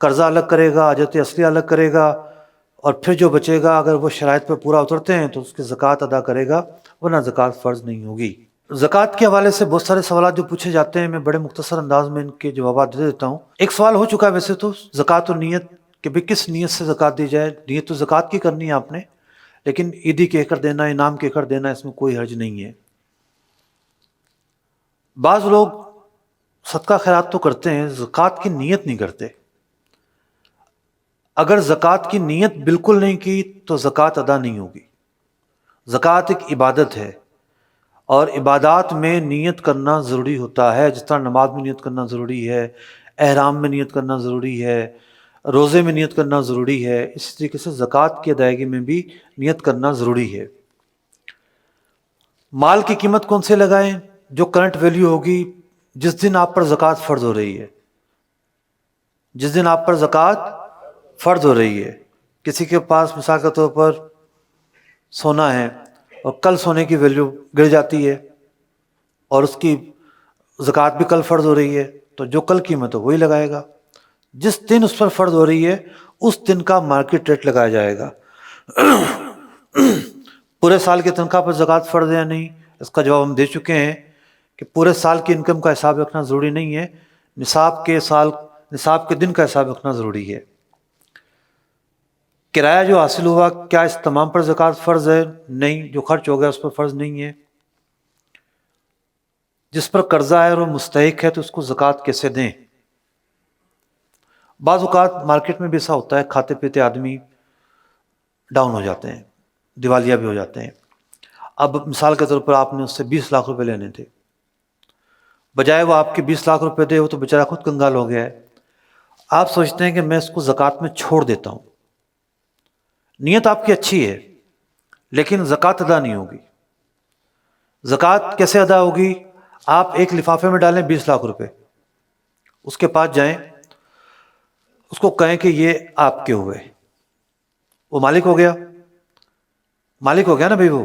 قرضہ الگ کرے گا، حاجت اصلی الگ کرے گا، اور پھر جو بچے گا اگر وہ شرائط پہ پورا اترتے ہیں تو اس کی زکوٰۃ ادا کرے گا، ورنہ زکوٰۃ فرض نہیں ہوگی۔ زکوٰۃ کے حوالے سے بہت سارے سوالات جو پوچھے جاتے ہیں، میں بڑے مختصر انداز میں ان کے جوابات دے دیتا ہوں۔ ایک سوال ہو چکا ہے ویسے تو، زکوٰۃ و نیت، کہ بھئی کس نیت سے زکوٰۃ دی جائے۔ نیت تو زکوٰۃ کی کرنی ہے آپ نے، لیکن عیدی کہہ کر دینا، انعام کہہ کر دینا، اس میں کوئی حرج نہیں ہے۔ بعض لوگ صدقہ خیرات تو کرتے ہیں، زکوٰۃ کی نیت نہیں کرتے۔ اگر زکوٰۃ کی نیت بالکل نہیں کی تو زکوٰۃ ادا نہیں ہوگی۔ زکوٰۃ ایک عبادت ہے، اور عبادات میں نیت کرنا ضروری ہوتا ہے، جس طرح نماز میں نیت کرنا ضروری ہے، احرام میں نیت کرنا ضروری ہے، روزے میں نیت کرنا ضروری ہے، اسی طریقے سے زکوٰۃ کی ادائیگی میں بھی نیت کرنا ضروری ہے۔ مال کی قیمت کون سے لگائیں؟ جو کرنٹ ویلیو ہوگی جس دن آپ پر زکوٰۃ فرض ہو رہی ہے، جس دن آپ پر زکوٰۃ فرض ہو رہی ہے۔ کسی کے پاس مثال کے طور پر سونا ہے اور کل سونے کی ویلیو گر جاتی ہے اور اس کی زکوٰۃ بھی کل فرض ہو رہی ہے، تو جو کل قیمت ہے وہی لگائے گا۔ جس دن اس پر فرض ہو رہی ہے اس دن کا مارکیٹ ریٹ لگایا جائے گا۔ پورے سال کی تنخواہ پر زکوٰۃ فرض ہے یا نہیں، اس کا جواب ہم دے چکے ہیں کہ پورے سال کی انکم کا حساب رکھنا ضروری نہیں ہے، نصاب کے دن کا حساب رکھنا ضروری ہے۔ کرایہ جو حاصل ہوا، کیا اس تمام پر زکوٰۃ فرض ہے؟ نہیں، جو خرچ ہو گیا اس پر فرض نہیں ہے۔ جس پر قرضہ ہے اور وہ مستحق ہے تو اس کو زکوٰۃ کیسے دیں؟ بعض اوقات مارکیٹ میں بھی ایسا ہوتا ہے، کھاتے پیتے آدمی ڈاؤن ہو جاتے ہیں، دیوالیہ بھی ہو جاتے ہیں۔ اب مثال کے طور پر آپ نے اس سے 20 لاکھ روپے لینے تھے، بجائے وہ آپ کے 20 لاکھ روپے دے، وہ تو بیچارہ خود کنگال ہو گیا ہے۔ آپ سوچتے ہیں کہ میں اس کو زکوٰۃ میں چھوڑ دیتا ہوں۔ نیت آپ کی اچھی ہے لیکن زکوٰۃ ادا نہیں ہوگی۔ زکوٰۃ کیسے ادا ہوگی؟ آپ ایک لفافے میں ڈالیں 20 لاکھ روپے، اس کے پاس جائیں، اس کو کہیں کہ یہ آپ کے ہوئے، وہ مالک ہو گیا نا بھائی وہ۔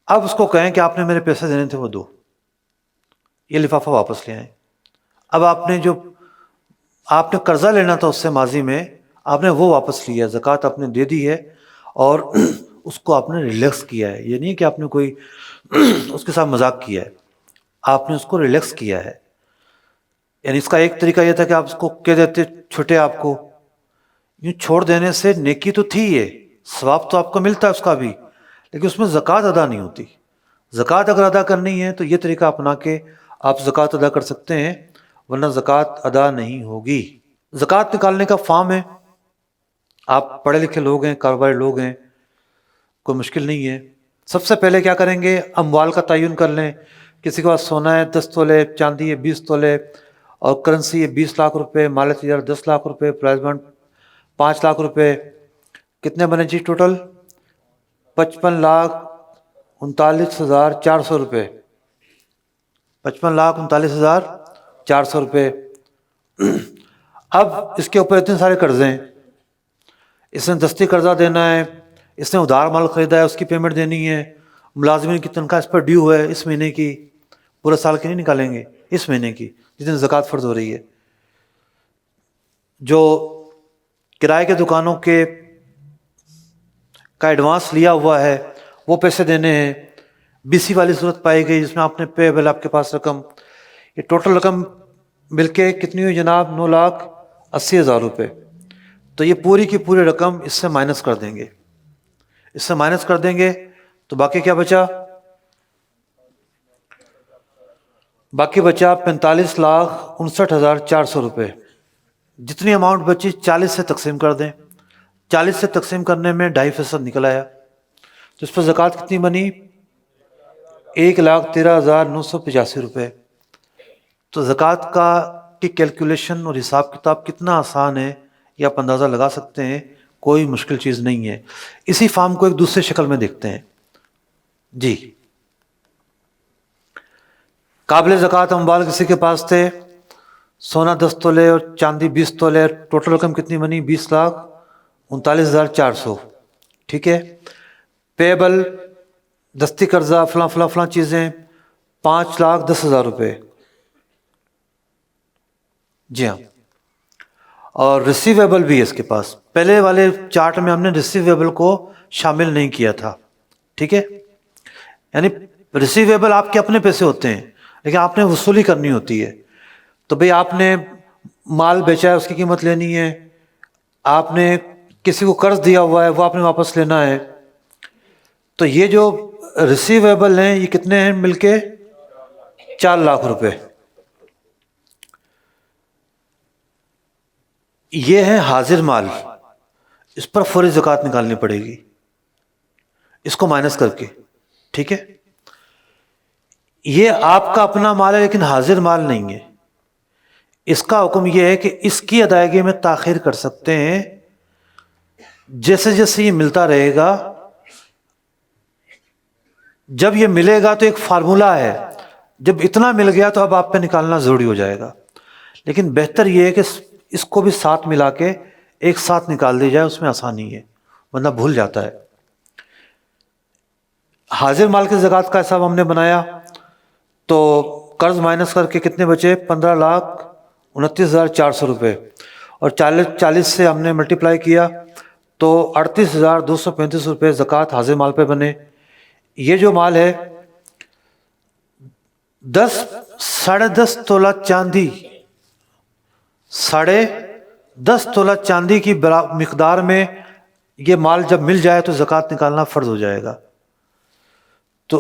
اب اس کو کہیں کہ آپ نے میرے پیسے دینے تھے وہ دو، یہ لفافہ واپس لے آئیں۔ اب آپ نے قرضہ لینا تھا اس سے ماضی میں، آپ نے وہ واپس لیا، زکوٰۃ آپ نے دے دی ہے، اور اس کو آپ نے ریلیکس کیا ہے۔ یہ نہیں کہ آپ نے کوئی اس کے ساتھ مذاق کیا ہے، آپ نے اس کو ریلیکس کیا ہے۔ یعنی اس کا ایک طریقہ یہ تھا کہ آپ اس کو کہہ دیتے چھوٹے، آپ کو یوں چھوڑ دینے سے نیکی تو تھی، یہ ثواب تو آپ کو ملتا ہے اس کا بھی، لیکن اس میں زکوٰۃ ادا نہیں ہوتی۔ زکوٰۃ اگر ادا کرنی ہے تو یہ طریقہ اپنا کے آپ زکوٰۃ ادا کر سکتے ہیں، ورنہ زکوٰۃ ادا نہیں ہوگی۔ زکوٰۃ نکالنے کا فارم ہے، آپ پڑھے لکھے لوگ ہیں، کاروباری لوگ ہیں، کوئی مشکل نہیں ہے۔ سب سے پہلے کیا کریں گے؟ اموال کا تعین کر لیں۔ کسی کے پاس سونا ہے 10 تولے، چاندی ہے 20 تولے، اور کرنسی ہے 20 لاکھ روپے، مال تجارت 10 لاکھ روپے، پرائز بانڈ 5 لاکھ روپے، کتنے بنے جی ٹوٹل؟ 55,39,400 روپے، 55,39,400 روپے۔ اب اس کے اوپر اتنے سارے قرضے ہیں، اس نے دستی قرضہ دینا ہے، اس نے ادھار مال خریدا ہے، اس کی پیمنٹ دینی ہے، ملازمین کی تنخواہ اس پر ڈیو ہے اس مہینے کی، پورے سال کی نہیں نکالیں گے، اس مہینے کی جس دن زکوٰۃ فرض ہو رہی ہے۔ جو کرائے کے دکانوں کا ایڈوانس لیا ہوا ہے وہ پیسے دینے ہیں، BC والی صورت پائی گئی جس میں آپ نے پیبل آپ کے پاس رقم، یہ ٹوٹل رقم مل کے کتنی ہوئی جناب؟ 9,80,000 روپے۔ تو یہ پوری کی پوری رقم اس سے مائنس کر دیں گے، تو باقی کیا بچا؟ باقی بچا 45,59,400 روپے۔ جتنی اماؤنٹ بچی 40 سے تقسیم کر دیں، 40 سے تقسیم کرنے میں 2.5% نکل آیا، تو اس پر زکوٰۃ کتنی بنی؟ 1,13,985 روپے۔ تو زکوٰۃ کی کیلکولیشن اور حساب کتاب کتنا آسان ہے یہ آپ اندازہ لگا سکتے ہیں، کوئی مشکل چیز نہیں ہے۔ اسی فارم کو ایک دوسرے شکل میں دیکھتے ہیں جی۔ قابل زکوٰۃ اموال کسی کے پاس تھے، سونا 10 تولے اور چاندی 20 تولے، ٹوٹل رقم کتنی بنی؟ 20,39,400، ٹھیک ہے۔ پیبل دستی قرضہ فلاں فلاں فلاں چیزیں 5,10,000 روپے، جی ہاں۔ اور ریسیویبل بھی ہے اس کے پاس. پہلے والے چارٹ میں ہم نے ریسیویبل کو شامل نہیں کیا تھا. ٹھیک ہے, یعنی ریسیویبل آپ کے اپنے پیسے ہوتے ہیں لیکن آپ نے وصولی کرنی ہوتی ہے. تو بھئی آپ نے مال بیچا ہے, اس کی قیمت لینی ہے, آپ نے کسی کو قرض دیا ہوا ہے وہ آپ نے واپس لینا ہے. تو یہ جو ریسیویبل ہیں یہ کتنے ہیں مل کے؟ 4 لاکھ روپے. یہ ہے حاضر مال, اس پر فوری زکوٰۃ نکالنی پڑے گی اس کو مائنس کر کے. ٹھیک ہے, یہ آپ کا اپنا مال ہے لیکن حاضر مال نہیں ہے. اس کا حکم یہ ہے کہ اس کی ادائیگی میں تاخیر کر سکتے ہیں. جیسے جیسے یہ ملتا رہے گا, جب یہ ملے گا تو ایک فارمولہ ہے, جب اتنا مل گیا تو اب آپ پہ نکالنا ضروری ہو جائے گا. لیکن بہتر یہ ہے کہ اس کو بھی ساتھ ملا کے ایک ساتھ نکال دی جائے, اس میں آسانی ہے, بندہ بھول جاتا ہے. حاضر مال کی زکوٰۃ کا حساب ہم نے بنایا تو قرض مائنس کر کے کتنے بچے؟ 15,29,400 روپے, اور 40 سے ہم نے ملٹیپلائی کیا تو 38,235 روپے زکوٰۃ حاضر مال پہ بنے. یہ جو مال ہے 10.5 تولہ چاندی, 10.5 تولہ چاندی کی مقدار میں یہ مال جب مل جائے تو زکوٰۃ نکالنا فرض ہو جائے گا. تو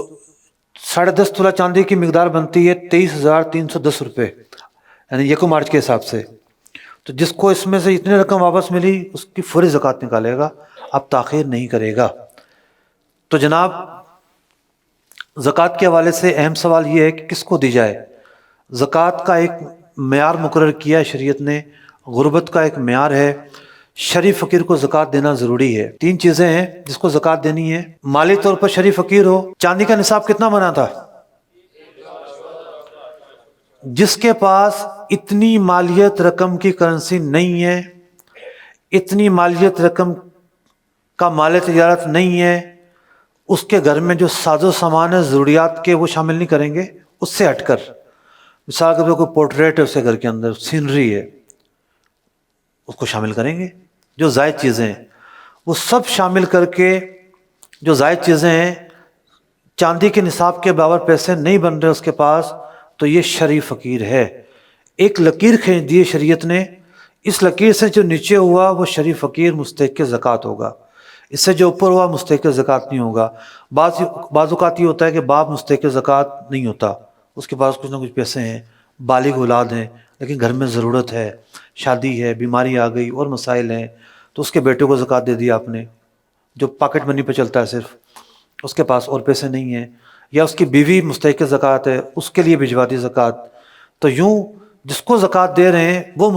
10.5 تولہ چاندی کی مقدار بنتی ہے 23,310 روپے, یعنی یکم مارچ کے حساب سے. تو جس کو اس میں سے اتنی رقم واپس ملی اس کی فوری زکوٰۃ نکالے گا, اب تاخیر نہیں کرے گا. تو جناب زکوٰۃ کے حوالے سے اہم سوال یہ ہے کہ کس کو دی جائے. زکوٰۃ کا ایک معیار مقرر کیا ہے شریعت نے, غربت کا ایک معیار ہے. شریف فقیر کو زکوٰۃ دینا ضروری ہے. 3 چیزیں ہیں جس کو زکوٰۃ دینی ہے. مالی طور پر شریف فقیر ہو. چاندی کا نصاب کتنا بنا تھا؟ جس کے پاس اتنی مالیت رقم کی کرنسی نہیں ہے, اتنی مالیت رقم کا مال تجارت نہیں ہے, اس کے گھر میں جو ساز و سامان ہے ضروریات کے وہ شامل نہیں کریں گے. اس سے ہٹ کر مثال کے طور پر کوئی پورٹریٹ ہے اس کے گھر کے اندر, سینری ہے, اس کو شامل کریں گے. جو زائد چیزیں ہیں وہ سب شامل کر کے, جو زائد چیزیں ہیں چاندی کے نصاب کے برابر پیسے نہیں بن رہے اس کے پاس, تو یہ شریف فقیر ہے. ایک لکیر کھینچ دی شریعت نے, اس لکیر سے جو نیچے ہوا وہ شریف فقیر مستحق زکوٰۃ ہوگا, اس سے جو اوپر ہوا مستحق زکوٰۃ نہیں ہوگا. بعض اوقات یہ ہوتا ہے کہ باپ مستحق زکوٰۃ نہیں ہوتا, اس کے پاس کچھ نہ کچھ پیسے ہیں, بالغ اولاد ہیں, لیکن گھر میں ضرورت ہے, شادی ہے, بیماری آ گئی اور مسائل ہیں, تو اس کے بیٹے کو زکوٰۃ دے دی آپ نے جو پاکٹ منی پہ چلتا ہے صرف, اس کے پاس اور پیسے نہیں ہیں. یا اس کی بیوی مستحق زکوٰۃ ہے, اس کے لیے بھجوا دی زکوٰۃ. تو یوں جس کو زکوٰۃ دے رہے ہیں وہ